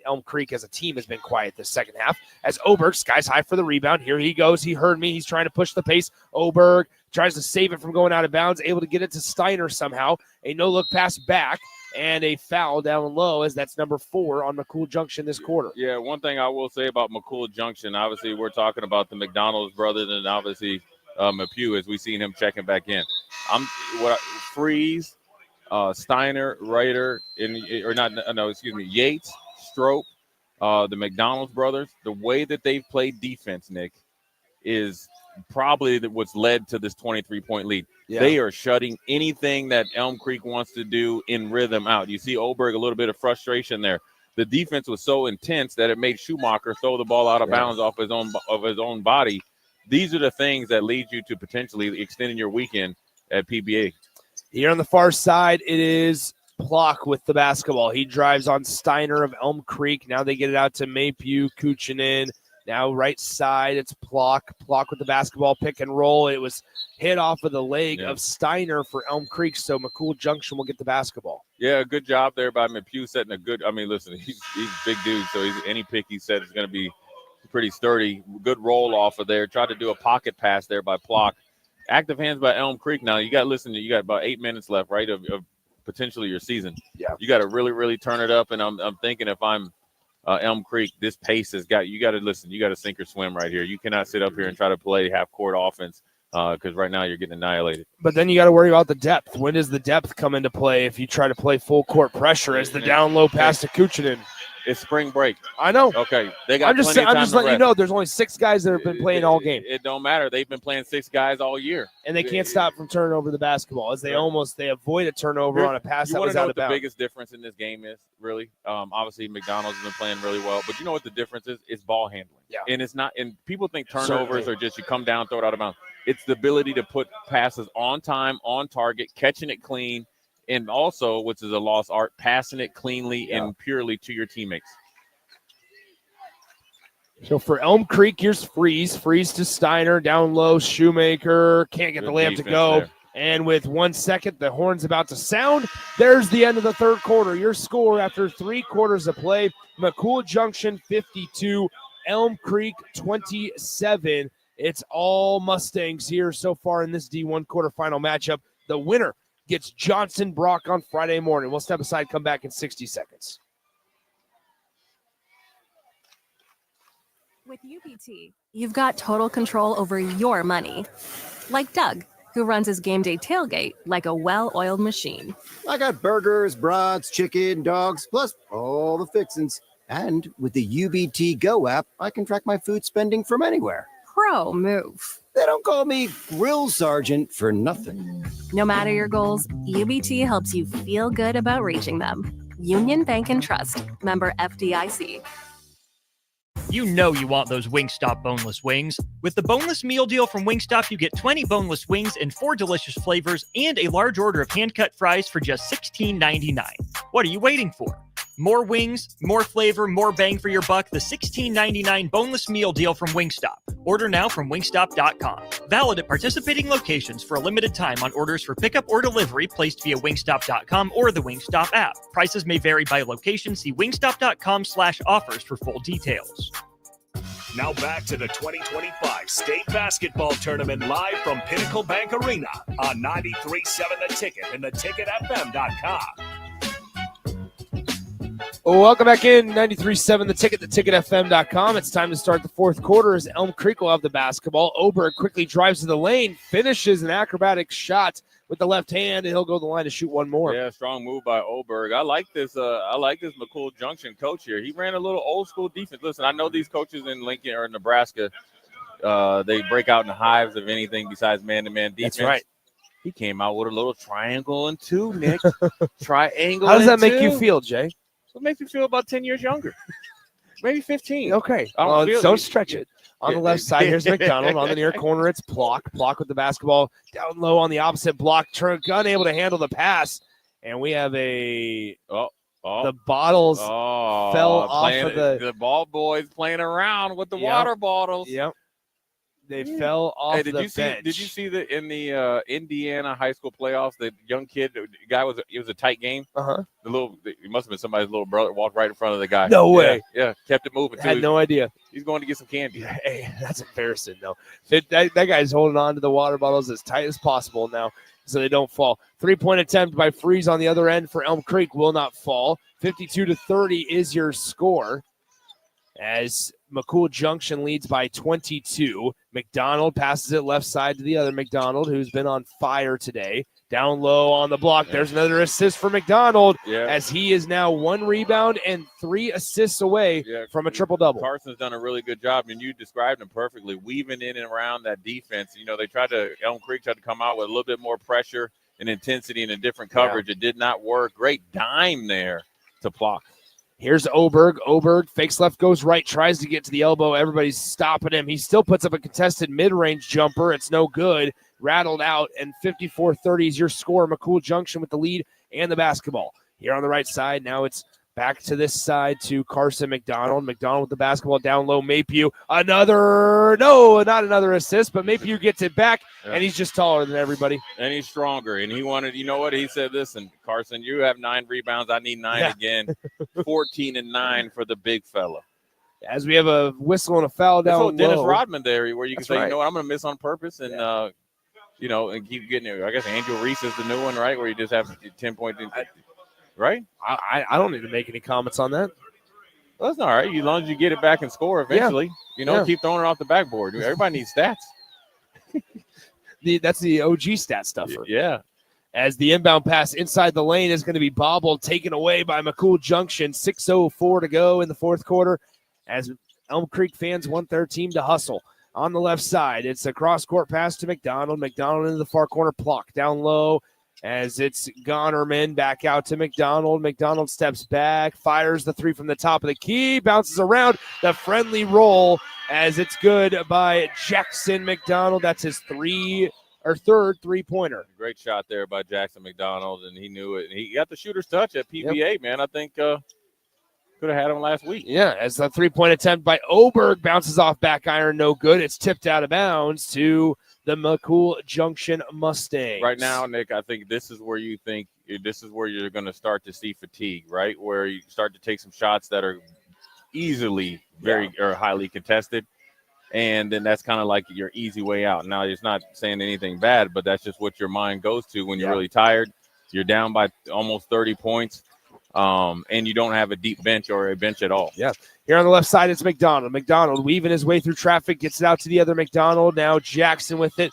[SPEAKER 2] Elm Creek as a team has been quiet this second half. As Oberg skies high for the rebound. Here he goes. He heard me. He's trying to push the pace. Oberg tries to save it from going out of bounds, able to get it to Steiner somehow. A no-look pass back. And a foul down low, as that's number 4 on McCool Junction this quarter.
[SPEAKER 3] Yeah, one thing I will say about McCool Junction, obviously we're talking about the McDonald's brothers and obviously McPugh as we seen him checking back in. Freeze, Steiner, Ryder, Yates, Strope, the McDonald's brothers. The way that they've played defense, Nick, is probably what's led to this 23-point lead. Yeah. They are shutting anything that Elm Creek wants to do in rhythm out. You see Oberg, a little bit of frustration there. The defense was so intense that it made Schumacher throw the ball out of bounds off his own body. These are the things that lead you to potentially extending your weekend at PBA.
[SPEAKER 2] Here on the far side, it is Plock with the basketball. He drives on Steiner of Elm Creek. Now they get it out to Maypew, Kuchinin. Now right side, it's Plock. Plock with the basketball, pick and roll. It was hit off of the leg of Steiner for Elm Creek, so McCool Junction will get the basketball.
[SPEAKER 3] Yeah, good job there by McPugh setting a good – listen, he's a big dude, so any pick he set is going to be pretty sturdy. Good roll off of there. Tried to do a pocket pass there by Plock. Active hands by Elm Creek now. You got about 8 minutes left, right, of potentially your season.
[SPEAKER 2] Yeah.
[SPEAKER 3] You got to really, really turn it up, and I'm thinking if I'm Elm Creek, this pace has got – you got to listen. You got to sink or swim right here. You cannot sit up here and try to play half-court offense because right now you're getting annihilated.
[SPEAKER 2] But then you got to worry about the depth. When does the depth come into play if you try to play full-court pressure as the down-low pass to Kuchinin?
[SPEAKER 3] It's spring break.
[SPEAKER 2] I know.
[SPEAKER 3] Okay, they got.
[SPEAKER 2] I'm just letting you know. There's only 6 guys that have been playing all game.
[SPEAKER 3] It don't matter. They've been playing 6 guys all year,
[SPEAKER 2] and they can't stop from turning over the basketball as they avoid a turnover on a pass that was out of bounds.
[SPEAKER 3] The biggest difference in this game is really, obviously McDonald's has been playing really well, but you know what the difference is? It's ball handling.
[SPEAKER 2] Yeah,
[SPEAKER 3] and it's not. And people think turnovers are just you come down, throw it out of bounds. It's the ability to put passes on time, on target, catching it clean, and also, which is a lost art, passing it cleanly and purely to your teammates.
[SPEAKER 2] So for Elm Creek, here's Freeze. Freeze to Steiner, down low. Shoemaker can't get the layup to go. There. And with 1 second, the horn's about to sound. There's the end of the third quarter. Your score after 3 quarters of play, McCool Junction 52, Elm Creek 27. It's all Mustangs here so far in this D1 quarterfinal matchup. The winner gets Johnson Brock on Friday morning. We'll step aside, come back in 60 seconds.
[SPEAKER 10] With UBT, you've got total control over your money. Like Doug, who runs his game day tailgate like a well-oiled machine.
[SPEAKER 11] I got burgers, brats, chicken, dogs, plus all the fixins. And with the UBT Go app, I can track my food spending from anywhere.
[SPEAKER 10] Pro move.
[SPEAKER 11] They don't call me Grill Sergeant for nothing.
[SPEAKER 10] No matter your goals, UBT helps you feel good about reaching them. Union Bank and Trust. Member FDIC.
[SPEAKER 7] You know you want those Wingstop boneless wings. With the boneless meal deal from Wingstop, you get 20 boneless wings in 4 delicious flavors and a large order of hand-cut fries for just $16.99. What are you waiting for? More wings, more flavor, more bang for your buck. The $16.99 boneless meal deal from Wingstop. Order now from wingstop.com. Valid at participating locations for a limited time on orders for pickup or delivery placed via wingstop.com or the Wingstop app. Prices may vary by location. See wingstop.com/offers for full details.
[SPEAKER 1] Now back to the 2025 State Basketball Tournament live from Pinnacle Bank Arena on 93.7 The Ticket and theticketfm.com.
[SPEAKER 2] Welcome back in, 93.7 The Ticket, theticketfm.com. It's time to start the fourth quarter as Elm Creek will have the basketball. Oberg quickly drives to the lane, finishes an acrobatic shot with the left hand, and he'll go to the line to shoot one more.
[SPEAKER 3] Yeah, strong move by Oberg. I like this McCool Junction coach here. He ran a little old school defense. Listen, I know these coaches in Lincoln or Nebraska, they break out in hives of anything besides man-to-man defense.
[SPEAKER 2] That's right.
[SPEAKER 3] He came out with a little triangle and two, Nick. Triangle.
[SPEAKER 2] How does that
[SPEAKER 3] and
[SPEAKER 2] make
[SPEAKER 3] two.
[SPEAKER 2] you feel, Jay?
[SPEAKER 3] So it makes me feel about 10 years younger. Maybe 15.
[SPEAKER 2] Okay. Don't stretch it. On the left side, here's McDonald. On the near corner, it's Block. Block with the basketball down low on the opposite block. Unable to handle the pass. And we have the bottles fell off of
[SPEAKER 3] the ball boys playing around with the water bottles.
[SPEAKER 2] Yep. They fell off the bench.
[SPEAKER 3] Did you see that in the Indiana high school playoffs? The young kid, it was a tight game. It must have been somebody's little brother walked right in front of the guy.
[SPEAKER 2] No way.
[SPEAKER 3] Yeah, kept it moving.
[SPEAKER 2] Had no idea.
[SPEAKER 3] He's going to get some candy.
[SPEAKER 2] Hey, that's embarrassing, though. That guy's holding on to the water bottles as tight as possible now so they don't fall. 3-point attempt by Freeze on the other end for Elm Creek will not fall. 52-30 is your score as McCool Junction leads by 22. McDonald passes it left side to the other McDonald, who's been on fire today. Down low on the block. There's another assist for McDonald as he is now 1 rebound and 3 assists away from a triple-double.
[SPEAKER 3] Carson's done a really good job, and you described him perfectly, weaving in and around that defense. You know, Elm Creek tried to come out with a little bit more pressure and intensity and a different coverage. It did not work. Great dime there to Plock.
[SPEAKER 2] Here's Oberg. Oberg fakes left, goes right, tries to get to the elbow. Everybody's stopping him. He still puts up a contested mid-range jumper. It's no good. Rattled out, and 54-30 is your score. McCool Junction with the lead and the basketball. Here on the right side, now it's back to this side to Carson McDonald. McDonald with the basketball down low. Maypew, not another assist, but Maypew gets it back, and he's just taller than everybody.
[SPEAKER 3] And he's stronger, and he wanted, you know what? He said, listen, Carson, you have 9 rebounds. I need 9 again. 14 and 9 for the big fella.
[SPEAKER 2] As we have a whistle and a foul down low.
[SPEAKER 3] Dennis Rodman there, where you can
[SPEAKER 2] That's
[SPEAKER 3] say,
[SPEAKER 2] right.
[SPEAKER 3] you know what, I'm going to miss on purpose, and and keep getting it. I guess Andrew Reese is the new one, right? Where you just have 10 points, right?
[SPEAKER 2] I don't need to make any comments on that.
[SPEAKER 3] Well, that's all right. As long as you get it back and score eventually, keep throwing it off the backboard. Everybody needs stats.
[SPEAKER 2] That's the OG stat stuffer.
[SPEAKER 3] Yeah.
[SPEAKER 2] As the inbound pass inside the lane is going to be bobbled, taken away by McCool Junction. 6:04 to go in the fourth quarter as Elm Creek fans want their team to hustle. On the left side, it's a cross-court pass to McDonald. McDonald into the far corner, Plock down low as it's Gonerman back out to McDonald. McDonald steps back, fires the 3 from the top of the key, bounces around the friendly roll as it's good by Jackson McDonald. That's his third three-pointer.
[SPEAKER 3] Great shot there by Jackson McDonald, and he knew it. He got the shooter's touch at PBA, man. I think could have had him last week.
[SPEAKER 2] Yeah, as the 3-point attempt by Oberg bounces off back iron, no good. It's tipped out of bounds to the McCool Junction Mustangs.
[SPEAKER 3] Right now, Nick, I think this is where you're going to start to see fatigue, right? Where you start to take some shots that are easily or highly contested. And then that's kind of like your easy way out. Now, it's not saying anything bad, but that's just what your mind goes to when you're really tired. You're down by almost 30 points. and you don't have a deep bench or a bench at all.
[SPEAKER 2] Yeah. Here on the left side, it's McDonald. McDonald weaving his way through traffic, gets it out to the other McDonald. Now Jackson with it.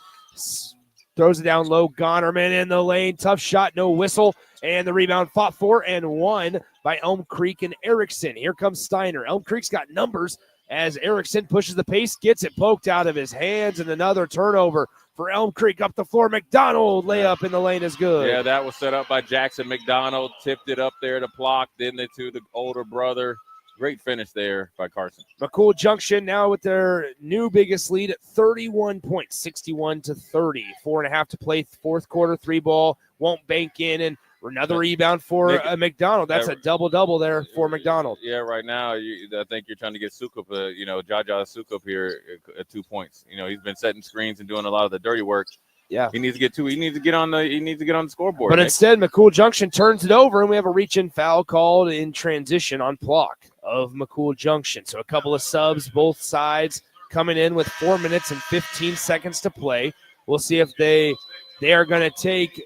[SPEAKER 2] Throws it down low. Gonerman in the lane. Tough shot, no whistle. And the rebound fought for and won by Elm Creek and Erickson. Here comes Steiner. Elm Creek's got numbers as Erickson pushes the pace, gets it poked out of his hands, and another turnover for Elm Creek up the floor. McDonald layup in the lane is good.
[SPEAKER 3] Yeah, that was set up by Jackson McDonald. Tipped it up there to block. Then they to the older brother. Great finish there by Carson.
[SPEAKER 2] McCool Junction now with their new biggest lead at 31 points, 61-30. 4.5 to play, fourth quarter, 3 ball. Won't bank in, and another rebound for McDonald. That's a double-double there for McDonald.
[SPEAKER 3] Yeah, right now, I think you're trying to get Sukup, Jaja Sukup here at 2 points. He's been setting screens and doing a lot of the dirty work.
[SPEAKER 2] Yeah,
[SPEAKER 3] he needs to get 2. He needs to get on the scoreboard.
[SPEAKER 2] But instead, McCool Junction turns it over, and we have a reach-in foul called in transition on Plock of McCool Junction. So a couple of subs, both sides coming in with 4 minutes and 15 seconds to play. We'll see if they are going to take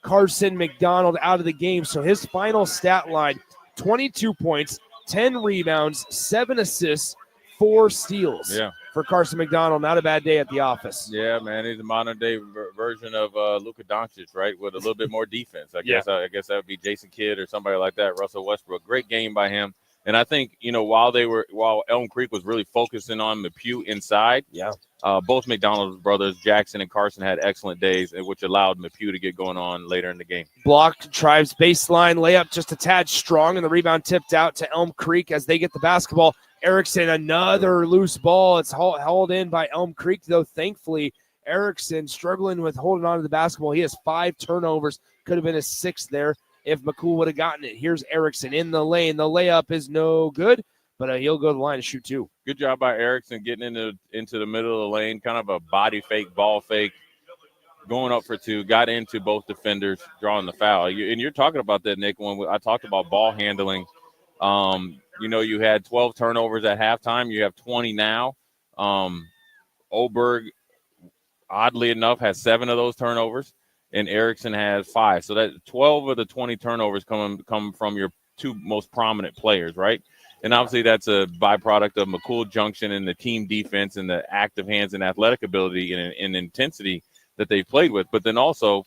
[SPEAKER 2] Carson McDonald out of the game. So his final stat line: 22 points, 10 rebounds, 7 assists, 4 steals.
[SPEAKER 3] Yeah.
[SPEAKER 2] For Carson McDonald, not a bad day at the office.
[SPEAKER 3] Yeah, man, he's a modern-day version of Luka Doncic, right, with a little bit more defense. I guess that would be Jason Kidd or somebody like that, Russell Westbrook. Great game by him. And I think, while Elm Creek was really focusing on McPugh inside, both McDonald brothers, Jackson and Carson, had excellent days, which allowed McPugh to get going on later in the game.
[SPEAKER 2] Blocked, drives baseline, layup just a tad strong, and the rebound tipped out to Elm Creek as they get the basketball. Erickson, another loose ball. It's held in by Elm Creek, though. Thankfully, Erickson struggling with holding on to the basketball. He has 5 turnovers. Could have been a 6th there if McCool would have gotten it. Here's Erickson in the lane. The layup is no good, but he'll go to the line to shoot 2.
[SPEAKER 3] Good job by Erickson getting into the middle of the lane, kind of a body fake, ball fake, going up for 2, got into both defenders, drawing the foul. And you're talking about that, Nick, when I talked about ball handling. You had 12 turnovers at halftime. You have 20 now. Oberg, oddly enough, has 7 of those turnovers, and Erickson has 5. So that 12 of the 20 turnovers come from your 2 most prominent players, right? And obviously that's a byproduct of McCool Junction and the team defense and the active hands and athletic ability and intensity that they've played with. But then also,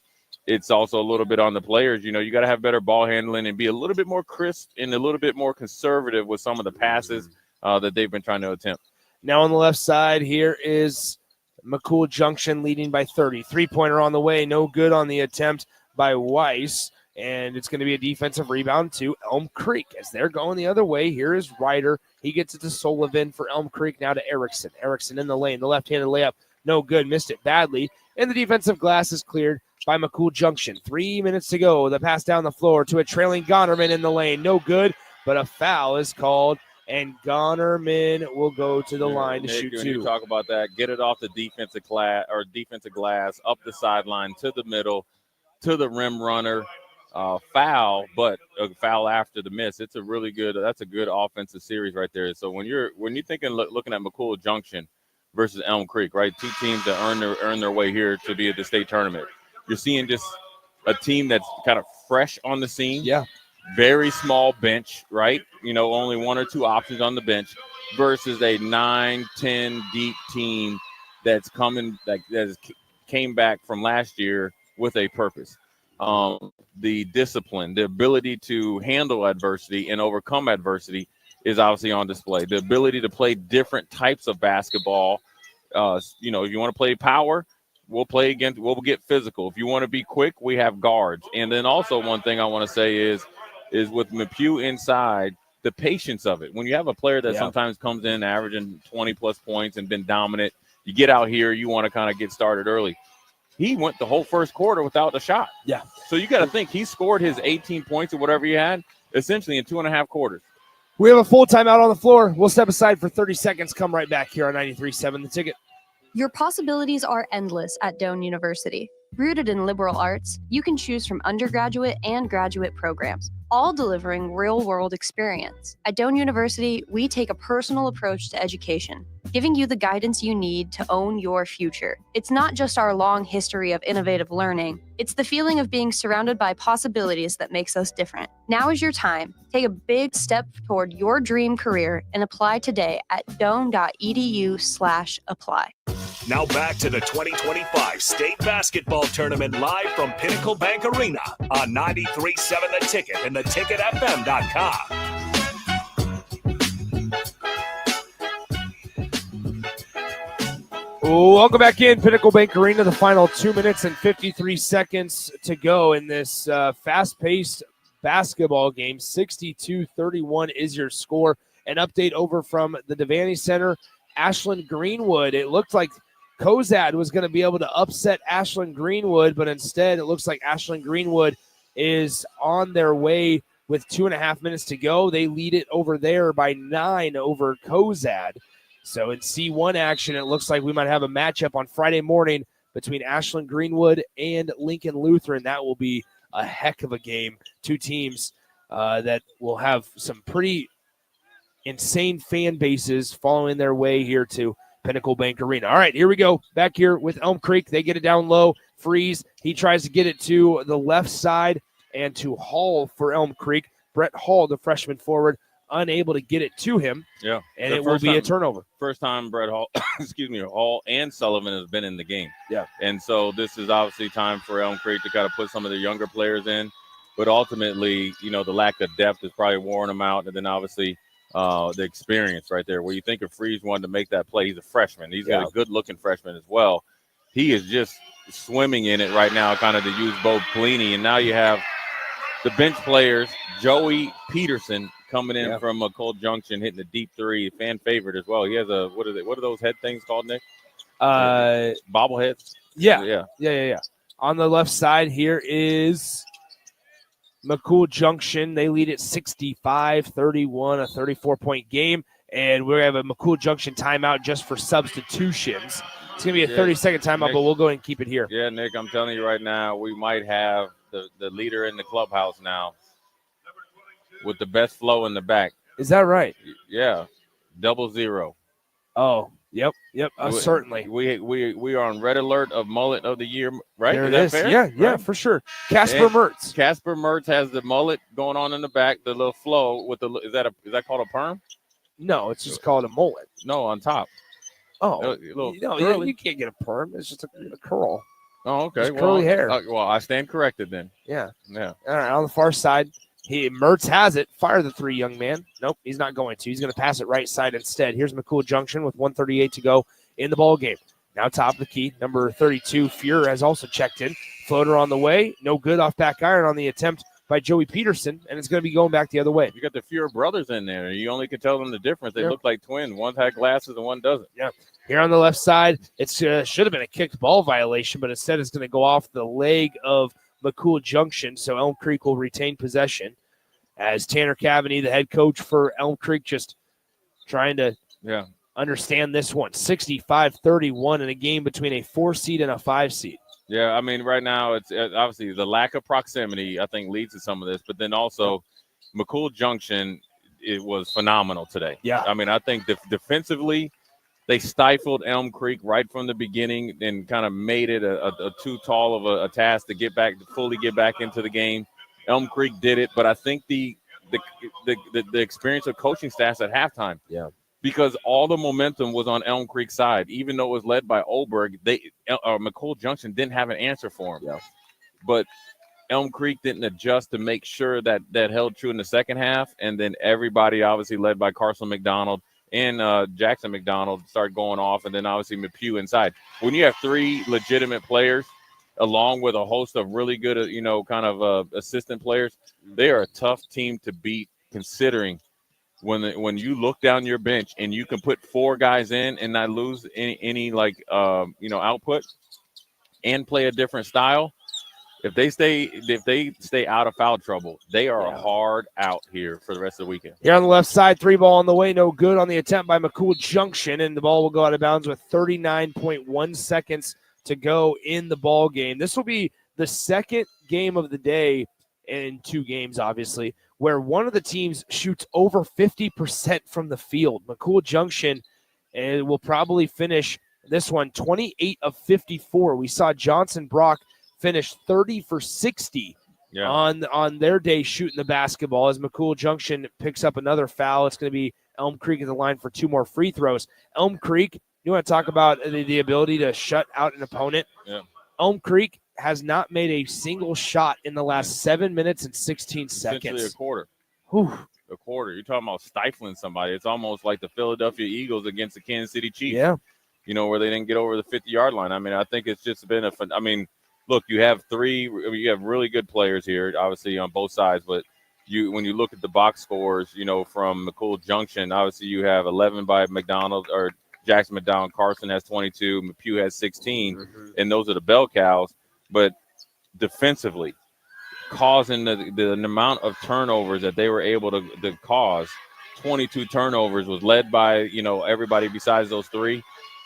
[SPEAKER 3] it's also a little bit on the players. You got to have better ball handling and be a little bit more crisp and a little bit more conservative with some of the passes that they've been trying to attempt.
[SPEAKER 2] Now on the left side here is McCool Junction leading by 30. 3-pointer on the way. No good on the attempt by Weiss. And it's going to be a defensive rebound to Elm Creek as they're going the other way. Here is Ryder. He gets it to Sullivan for Elm Creek, now to Erickson. Erickson in the lane. The left-handed layup. No good. Missed it badly. And the defensive glass is cleared by McCool Junction. 3 minutes to go. The pass down the floor to a trailing Gonerman in the lane. No good, but a foul is called, and Gonerman will go to the line to shoot 2.
[SPEAKER 3] When you talk about that, get it off the defensive glass, up the sideline to the middle, to the rim runner. Foul, but a foul after the miss. That's a good offensive series right there. So when you're thinking, looking at McCool Junction versus Elm Creek, right? 2 teams that earn their way here to be at the state tournament. You're seeing just a team that's kind of fresh on the scene.
[SPEAKER 2] Yeah.
[SPEAKER 3] Very small bench, right? Only 1 or 2 options on the bench versus a 9-10 deep team that's coming, that came back from last year with a purpose. The discipline, the ability to handle adversity and overcome adversity is obviously on display. The ability to play different types of basketball. If you want to play power, we'll get physical. If you want to be quick, we have guards. And then also one thing I want to say is with McPugh inside, the patience of it. When you have a player that sometimes comes in averaging 20-plus points and been dominant, you get out here, you want to kind of get started early. He went the whole first quarter without a shot.
[SPEAKER 2] Yeah.
[SPEAKER 3] So you got to think he scored his 18 points or whatever he had essentially in 2.5 quarters.
[SPEAKER 2] We have a full timeout on the floor. We'll step aside for 30 seconds. Come right back here on 93.7 The Ticket.
[SPEAKER 8] Your possibilities are endless at Doane University. Rooted in liberal arts, you can choose from undergraduate and graduate programs, all delivering real-world experience. At Doane University, we take a personal approach to education, giving you the guidance you need to own your future. It's not just our long history of innovative learning, it's the feeling of being surrounded by possibilities that makes us different. Now is your time. Take a big step toward your dream career and apply today at doane.edu/apply.
[SPEAKER 1] Now back to the 2025 State Basketball Tournament live from Pinnacle Bank Arena on 93.7 The Ticket and theticketfm.com.
[SPEAKER 2] Welcome back in Pinnacle Bank Arena. The final 2 minutes and 53 seconds to go in this fast-paced basketball game. 62-31 is your score. An update over from the Devaney Center. Ashland Greenwood. It looked like Cozad was going to be able to upset Ashland Greenwood, but instead it looks like Ashland Greenwood is on their way with 2.5 minutes to go. They lead it over there by 9 over Cozad. So in C1 action, it looks like we might have a matchup on Friday morning between Ashland Greenwood and Lincoln Lutheran. That will be a heck of a game. Two teams that will have some pretty insane fan bases following their way here to Pinnacle Bank Arena. All right, here we go. Back here with Elm Creek. They get it down low. Freeze. He tries to get it to the left side and to Hall for Elm Creek. Brett Hall, the freshman forward, unable to get it to him.
[SPEAKER 3] Yeah.
[SPEAKER 2] And it will be a turnover.
[SPEAKER 3] First time Brett Hall, Hall and Sullivan has been in the game.
[SPEAKER 2] Yeah.
[SPEAKER 3] And so this is obviously time for Elm Creek to kind of put some of the younger players in. But ultimately, the lack of depth is probably wearing them out. And then obviously the experience right there. Where you think of Freeze wanted to make that play. He's a freshman. He's got a good-looking freshman as well. He is just swimming in it right now, kind of to use Bo Pelini. And now you have the bench players, Joey Peterson coming in from McCool Junction, hitting a deep three, fan favorite as well. He has a what are those head things called, Nick? Bobbleheads.
[SPEAKER 2] Yeah. On the left side here is McCool Junction. They lead at 65-31, a 34-point game. And we have a McCool Junction timeout just for substitutions. It's going to be a 30-second timeout,
[SPEAKER 3] Nick,
[SPEAKER 2] but we'll go ahead and keep it here.
[SPEAKER 3] Yeah, Nick, I'm telling you right now, we might have the leader in the clubhouse now with the best flow in the back.
[SPEAKER 2] Is that right?
[SPEAKER 3] Yeah, 00.
[SPEAKER 2] Oh, yep, certainly.
[SPEAKER 3] We are on red alert of mullet of the year, right?
[SPEAKER 2] There
[SPEAKER 3] is
[SPEAKER 2] it
[SPEAKER 3] that
[SPEAKER 2] is.
[SPEAKER 3] fair?
[SPEAKER 2] Yeah,
[SPEAKER 3] right?
[SPEAKER 2] for sure. Casper Mertz.
[SPEAKER 3] Casper Mertz has the mullet going on in the back, the little flow with the is that called a perm?
[SPEAKER 2] No, it's just called a mullet.
[SPEAKER 3] No, on top.
[SPEAKER 2] Oh,
[SPEAKER 3] curly.
[SPEAKER 2] you can't get a perm. It's just a curl.
[SPEAKER 3] Oh, okay.
[SPEAKER 2] It's curly hair.
[SPEAKER 3] Well, I stand corrected then.
[SPEAKER 2] Yeah.
[SPEAKER 3] Yeah.
[SPEAKER 2] All right, on the far side, Mertz has it. Fire the three, young man. Nope, he's not going to. He's going to pass it right side instead. Here's McCool Junction with 1:38 to go in the ball game. Now top of the key, number 32, Fuhrer has also checked in. Floater on the way. No good off back iron on the attempt by Joey Peterson, and it's going to be going back the other way.
[SPEAKER 3] You got the Fuhrer brothers in there. You only can tell them the difference. They look like twins. One had glasses and one doesn't.
[SPEAKER 2] Yeah. Here on the left side, it should have been a kicked ball violation, but instead it's going to go off the leg of McCool Junction, so Elm Creek will retain possession as Tanner Cavaney, the head coach for Elm Creek, just trying to understand this one. 65-31 in a game between a 4-seed and a 5-seed.
[SPEAKER 3] Yeah, I mean, right now it's obviously the lack of proximity, I think, leads to some of this. But then also McCool Junction, it was phenomenal today.
[SPEAKER 2] Yeah.
[SPEAKER 3] I mean, I think defensively they stifled Elm Creek right from the beginning and kind of made it a too tall of a task to fully get back into the game. Elm Creek did it, but I think the experience of coaching staffs at halftime.
[SPEAKER 2] Yeah.
[SPEAKER 3] Because all the momentum was on Elm Creek's side. Even though it was led by Oberg, McCool Junction didn't have an answer for him.
[SPEAKER 2] Yeah.
[SPEAKER 3] But Elm Creek didn't adjust to make sure that held true in the second half. And then everybody, obviously led by Carson McDonald and Jackson McDonald, started going off. And then obviously Mapew inside. When you have three legitimate players, along with a host of really good, assistant players, they are a tough team to beat, considering when you look down your bench and you can put four guys in and not lose any output and play a different style. If they stay out of foul trouble, they are hard out here for the rest of the weekend.
[SPEAKER 2] Here on the left side, 3 ball on the way, no good on the attempt by McCool Junction, and the ball will go out of bounds with 39.1 seconds to go in the ball game. This will be the second game of the day in 2 games, obviously, where one of the teams shoots over 50% from the field. McCool Junction will probably finish this one 28 of 54. We saw Johnson Brock finish 30 for 60 on their day shooting the basketball as McCool Junction picks up another foul. It's going to be Elm Creek at the line for 2 more free throws. Elm Creek, you want to talk about the ability to shut out an opponent?
[SPEAKER 3] Yeah.
[SPEAKER 2] Elm Creek has not made a single shot in the last 7 minutes and 16 seconds.
[SPEAKER 3] Essentially a quarter.
[SPEAKER 2] Whew.
[SPEAKER 3] A quarter. You're talking about stifling somebody. It's almost like the Philadelphia Eagles against the Kansas City Chiefs.
[SPEAKER 2] Yeah.
[SPEAKER 3] Where they didn't get over the 50-yard line. I mean, I think it's just been look, you have really good players here, obviously, on both sides, but when you look at the box scores, from McCool Junction, obviously you have 11 by McDonald or Jackson McDonald. Carson has 22. McPugh has 16, and those are the bell cows. But defensively, causing the amount of turnovers that they were able to cause, 22 turnovers, was led by, everybody besides those 3.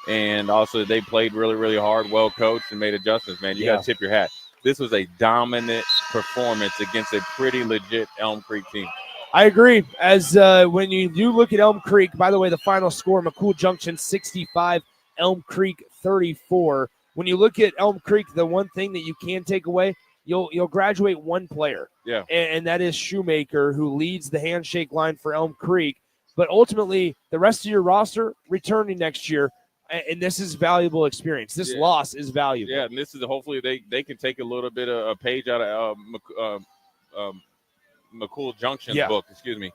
[SPEAKER 3] And also they played really, really hard, well coached, and made adjustments, man. You got to tip your hat. This was a dominant performance against a pretty legit Elm Creek team.
[SPEAKER 2] I agree. As when you do look at Elm Creek, by the way, the final score, McCool Junction 65, Elm Creek 34. When you look at Elm Creek, the one thing that you can take away, you'll graduate one player.
[SPEAKER 3] Yeah.
[SPEAKER 2] And that is Shoemaker, who leads the handshake line for Elm Creek. But ultimately, the rest of your roster returning next year, and this is valuable experience. This loss is valuable.
[SPEAKER 3] Yeah, and this is hopefully they can take a little bit of a page out of McCool Junction's book. Excuse me.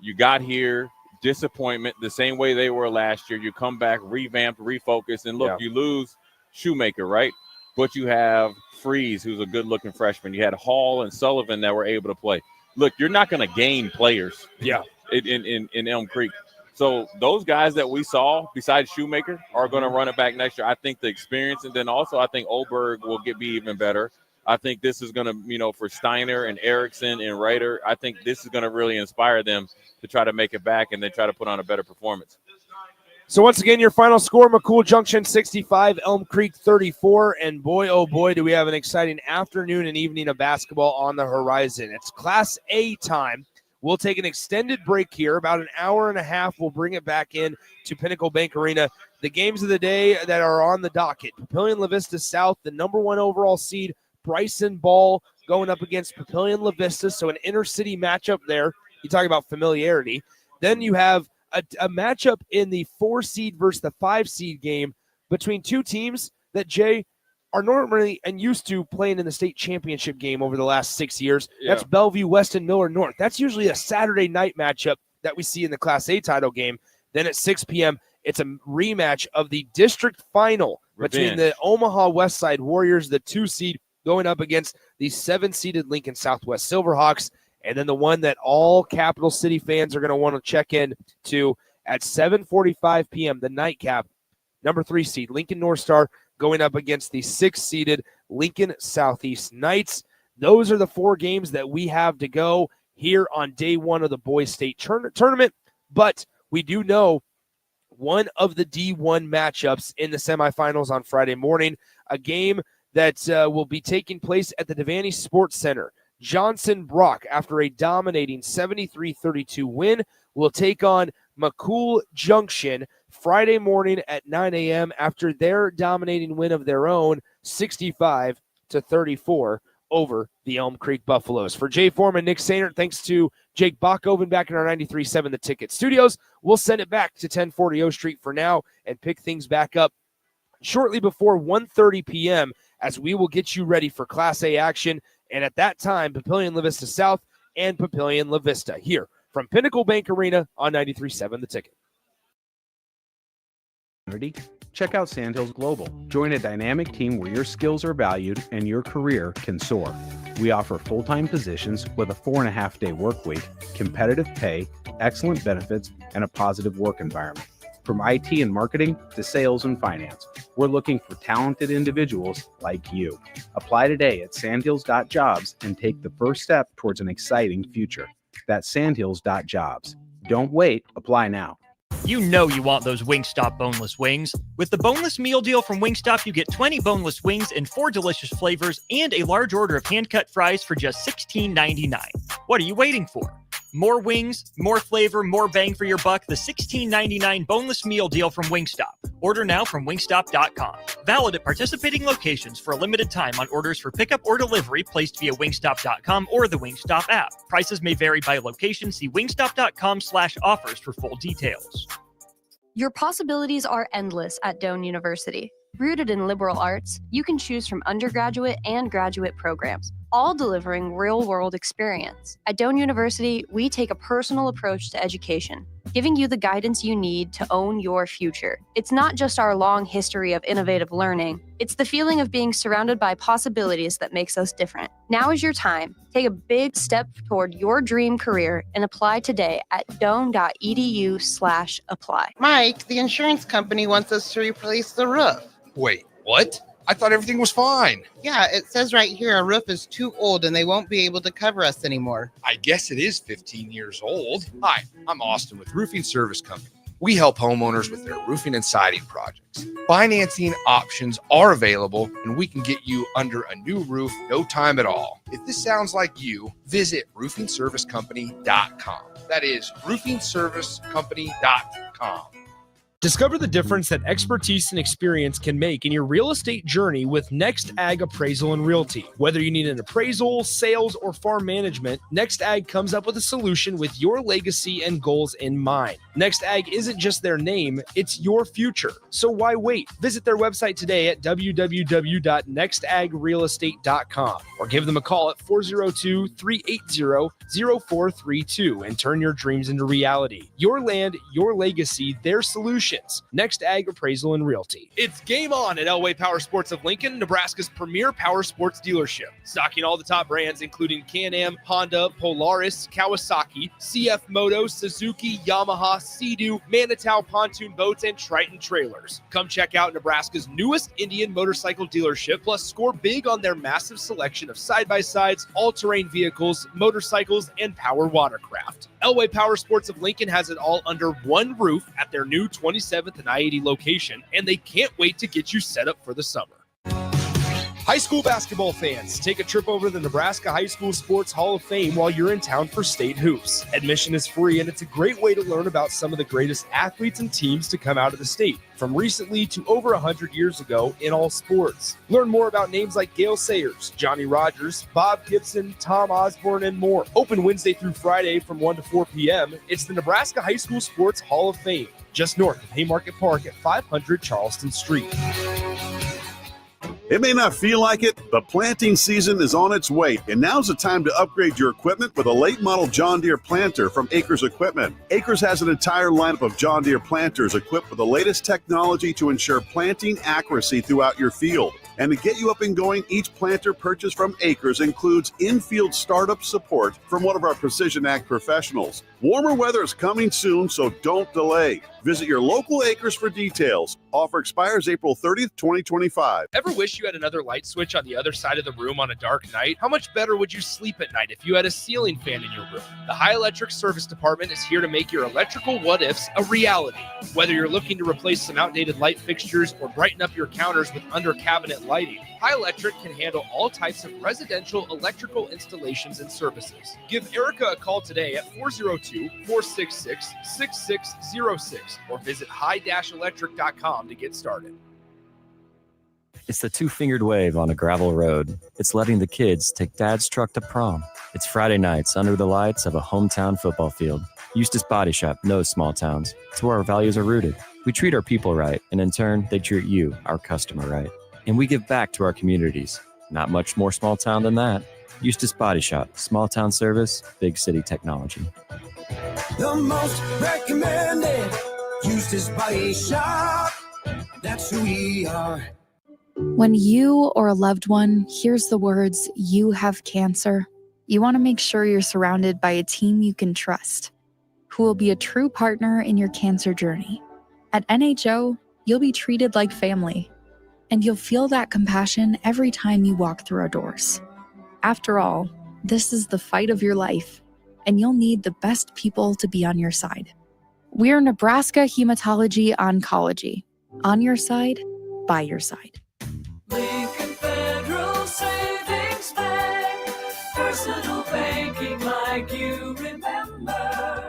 [SPEAKER 3] You got here, disappointment, the same way they were last year. You come back, revamped, refocused, and look, you lose Shoemaker, right? But you have Freeze, who's a good-looking freshman. You had Hall and Sullivan that were able to play. Look, you're not going to gain players. In Elm Creek. So those guys that we saw, besides Shoemaker, are going to run it back next year. I think the experience, and then also I think Oberg will be even better. I think this is going to, for Steiner and Erickson and Reiter, I think this is going to really inspire them to try to make it back and then try to put on a better performance.
[SPEAKER 2] So once again, your final score, McCool Junction 65, Elm Creek 34. And boy, oh boy, do we have an exciting afternoon and evening of basketball on the horizon. It's Class A time. We'll take an extended break here, about an hour and a half. We'll bring it back in to Pinnacle Bank Arena. The games of the day that are on the docket: Papillion La Vista South, the number 1 overall seed, Bryson Ball going up against Papillion La Vista. So an inner-city matchup there. You talk about familiarity. Then you have a matchup in the 4 seed versus the 5 seed game between 2 teams that, Jay, are normally and used to playing in the state championship game over the last 6 years.
[SPEAKER 3] Yeah.
[SPEAKER 2] That's Bellevue West and Miller North. That's usually a Saturday night matchup that we see in the Class A title game. Then at 6 p.m., it's a rematch of the district final between the Omaha West Side Warriors, the 2 seed, going up against the 7-seeded Lincoln Southwest Silverhawks. And then the one that all Capital City fans are going to want to check in to at 7:45 p.m., the nightcap, number 3 seed, Lincoln North Star, going up against the 6-seeded Lincoln Southeast Knights. Those are the 4 games that we have to go here on day 1 of the boys state tournament. But we do know one of the D1 matchups in the semifinals on Friday morning, a game that will be taking place at the Devaney Sports Center. Johnson Brock, after a dominating 73-32 win, will take on McCool Junction Friday morning at 9 a.m. after their dominating win of their own, 65-34 over the Elm Creek Buffaloes. For Jay Foreman, Nick Sainert, thanks to Jake Bachhoven back in our 93.7 The Ticket studios. We'll send it back to 1040 O Street for now and pick things back up shortly before 1:30 p.m. as we will get you ready for Class A action. And at that time, Papillion La Vista South and Papillion La Vista here from Pinnacle Bank Arena on 93.7 The Ticket.
[SPEAKER 9] Check out Sandhills Global. Join a dynamic team where your skills are valued and your career can soar. We offer full-time positions with a 4.5-day work week, competitive pay, excellent benefits, and a positive work environment. From IT and marketing to sales and finance, we're looking for talented individuals like you. Apply today at sandhills.jobs and take the first step towards an exciting future. That's sandhills.jobs. Don't wait, apply now.
[SPEAKER 7] You know you want those Wingstop boneless wings. With the boneless meal deal from Wingstop, you get 20 boneless wings in 4 delicious flavors and a large order of hand-cut fries for just $16.99. What are you waiting for? More wings, more flavor, more bang for your buck. The $16.99 boneless meal deal from Wingstop. Order now from wingstop.com. Valid at participating locations for a limited time on orders for pickup or delivery placed via wingstop.com or the Wingstop app. Prices may vary by location. See wingstop.com/offers for full details.
[SPEAKER 8] Your possibilities are endless at Doane University. Rooted in liberal arts, you can choose from undergraduate and graduate programs, all delivering real-world experience. At Doane University, we take a personal approach to education, giving you the guidance you need to own your future. It's not just our long history of innovative learning, it's the feeling of being surrounded by possibilities that makes us different. Now is your time. Take a big step toward your dream career and apply today at doane.edu/apply.
[SPEAKER 4] Mike, the insurance company wants us to replace the roof.
[SPEAKER 5] Wait, what? I thought everything was fine.
[SPEAKER 4] Yeah, it says right here our roof is too old and they won't be able to cover us anymore.
[SPEAKER 5] I guess it is 15 years old. Hi, I'm Austin with Roofing Service Company. We help homeowners with their roofing and siding projects. Financing options are available, and we can get you under a new roof no time at all. If this sounds like you, visit roofingservicecompany.com. That is roofingservicecompany.com.
[SPEAKER 2] Discover the difference that expertise and experience can make in your real estate journey with Next Ag Appraisal and Realty. Whether you need an appraisal, sales, or farm management, Next Ag comes up with a solution with your legacy and goals in mind. Next Ag isn't just their name, it's your future. So why wait? Visit their website today at www.nextagrealestate.com or give them a call at 402-380-0432 and turn your dreams into reality. Your land, your legacy, their solutions. Next Ag Appraisal and Realty. It's game on at Elway Power Sports of Lincoln, Nebraska's premier power sports dealership. Stocking all the top brands, including Can-Am, Honda, Polaris, Kawasaki, CF Moto, Suzuki, Yamaha, Sea-Doo, Manitow pontoon boats, and Triton trailers. Come check out Nebraska's newest Indian motorcycle dealership, plus score big on their massive selection of side-by-sides, all-terrain vehicles, motorcycles, and power watercraft. Elway Power Sports of Lincoln has it all under one roof at their new 27th and I-80 location, and they can't wait to get you set up for the summer. High school basketball fans, take a trip over to the Nebraska High School Sports Hall of Fame while you're in town for state hoops. Admission is free, and it's a great way to learn about some of the greatest athletes and teams to come out of the state, from recently to over 100 years ago in all sports. Learn more about names like Gale Sayers, Johnny Rogers, Bob Gibson, Tom Osborne, and more. Open Wednesday through Friday from 1 to 4 p.m. It's the Nebraska High School Sports Hall of Fame, just north of Haymarket Park at 500 Charleston Street.
[SPEAKER 12] It may not feel like it, but planting season is on its way, and now's the time to upgrade your equipment with a late model John Deere planter from Acres Equipment. Acres has an entire lineup of John Deere planters equipped with the latest technology to ensure planting accuracy throughout your field. And to get you up and going, each planter purchased from Acres includes in-field startup support from one of our Precision Ag professionals. Warmer weather is coming soon, so don't delay. Visit your local Acres for details. Offer expires April 30th, 2025.
[SPEAKER 2] Ever wish you had another light switch on the other side of the room on a dark night? How much better would you sleep at night if you had a ceiling fan in your room? The High Electric Service Department is here to make your electrical what-ifs a reality. Whether you're looking to replace some outdated light fixtures or brighten up your counters with under-cabinet lighting, High Electric can handle all types of residential electrical installations and services. Give Erica a call today at 402-466-6606 or visit high-electric.com to get started.
[SPEAKER 13] It's the two-fingered wave on a gravel road. It's letting the kids take dad's truck to prom. It's Friday nights under the lights of a hometown football field. Eustace Body Shop knows small towns. It's where our values are rooted. We treat our people right, and in turn, they treat you, our customer, right. And we give back to our communities. Not much more small town than that. Eustace Body Shop, small town service, big city technology.
[SPEAKER 14] The most recommended Eustace Body Shop. That's who we are.
[SPEAKER 15] When you or a loved one hears the words, "You have cancer," you want to make sure you're surrounded by a team you can trust, who will be a true partner in your cancer journey. At NHO, you'll be treated like family, and you'll feel that compassion every time you walk through our doors. After all, this is the fight of your life, and you'll need the best people to be on your side. We're Nebraska Hematology Oncology. On your side, by your side.
[SPEAKER 14] Lincoln Federal Savings Bank. Personal banking like you remember.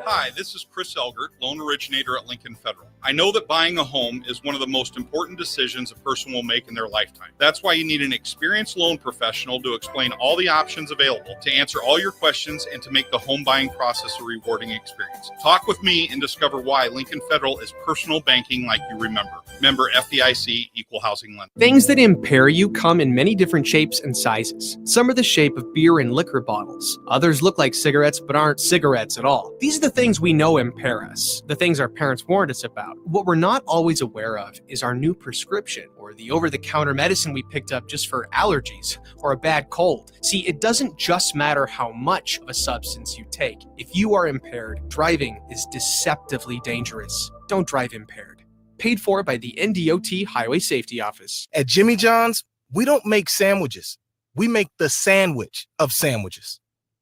[SPEAKER 17] Hi, this is Chris Elgert, loan originator at Lincoln Federal. I know that buying a home is one of the most important decisions a person will make in their lifetime. That's why you need an experienced loan professional to explain all the options available, to answer all your questions, and to make the home buying process a rewarding experience. Talk with me and discover why Lincoln Federal is personal banking like you remember. Member FDIC, Equal Housing Lender.
[SPEAKER 18] Things that impair you come in many different shapes and sizes. Some are the shape of beer and liquor bottles. Others look like cigarettes but aren't cigarettes at all. These are the things we know impair us, the things our parents warned us about. What we're not always aware of is our new prescription, or the over-the-counter medicine we picked up just for allergies or a bad cold. See, it doesn't just matter how much of a substance you take. If you are impaired, driving is deceptively dangerous. Don't drive impaired. Paid for by the NDOT Highway Safety Office.
[SPEAKER 19] At Jimmy John's, we don't make sandwiches. We make the sandwich of sandwiches.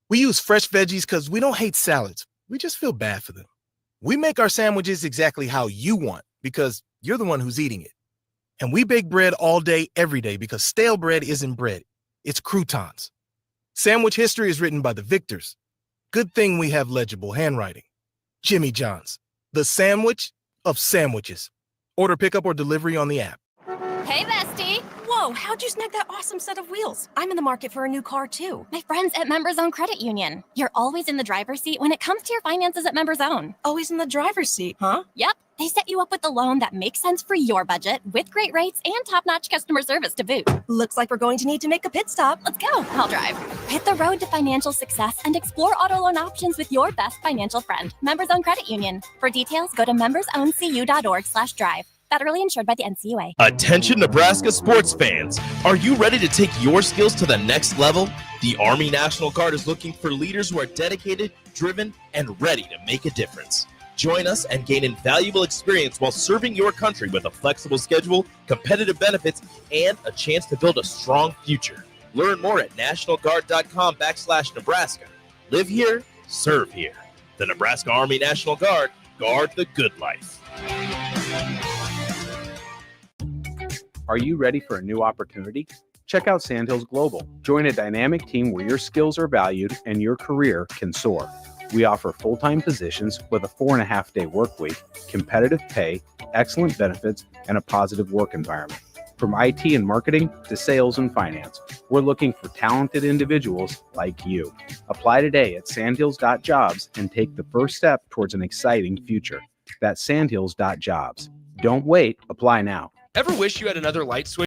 [SPEAKER 19] We use fresh veggies because we don't hate salads. We just feel bad for them. We make our sandwiches exactly how you want because you're the one who's eating it. And we bake bread all day, every day because stale bread isn't bread. It's croutons. Sandwich history is written by the victors. Good thing we have legible handwriting. Jimmy John's, the sandwich of sandwiches. Order pickup or delivery on the app.
[SPEAKER 20] Hey, bestie. Whoa, how'd you snag that awesome set of wheels? I'm in the market for a new car, too. My friends at Members Own Credit Union. You're always in the driver's seat when it comes to your finances at Members Own. Always in the driver's seat, huh? Yep. They set you up with a loan that makes sense for your budget with great rates and top-notch customer service to boot. Looks like we're going to need to make a pit stop. Let's go. I'll drive. Hit the road to financial success and explore auto loan options with your best financial friend, Members Own Credit Union. For details, go to membersowncu.org/drive. Federally insured by the NCUA.
[SPEAKER 21] Attention Nebraska sports fans. Are you ready to take your skills to the next level? The Army National Guard is looking for leaders who are dedicated, driven, and ready to make a difference. Join us and gain invaluable experience while serving your country with a flexible schedule, competitive benefits, and a chance to build a strong future. Learn more at nationalguard.com/Nebraska. Live here, serve here. The Nebraska Army National Guard, guard the good life.
[SPEAKER 9] Are you ready for a new opportunity? Check out Sandhills Global. Join a dynamic team where your skills are valued and your career can soar. We offer full-time positions with a 4.5-day work week, competitive pay, excellent benefits, and a positive work environment. From IT and marketing to sales and finance, we're looking for talented individuals like you. Apply today at sandhills.jobs and take the first step towards an exciting future. That's sandhills.jobs. Don't wait. Apply now.
[SPEAKER 2] Ever wish you had another light switch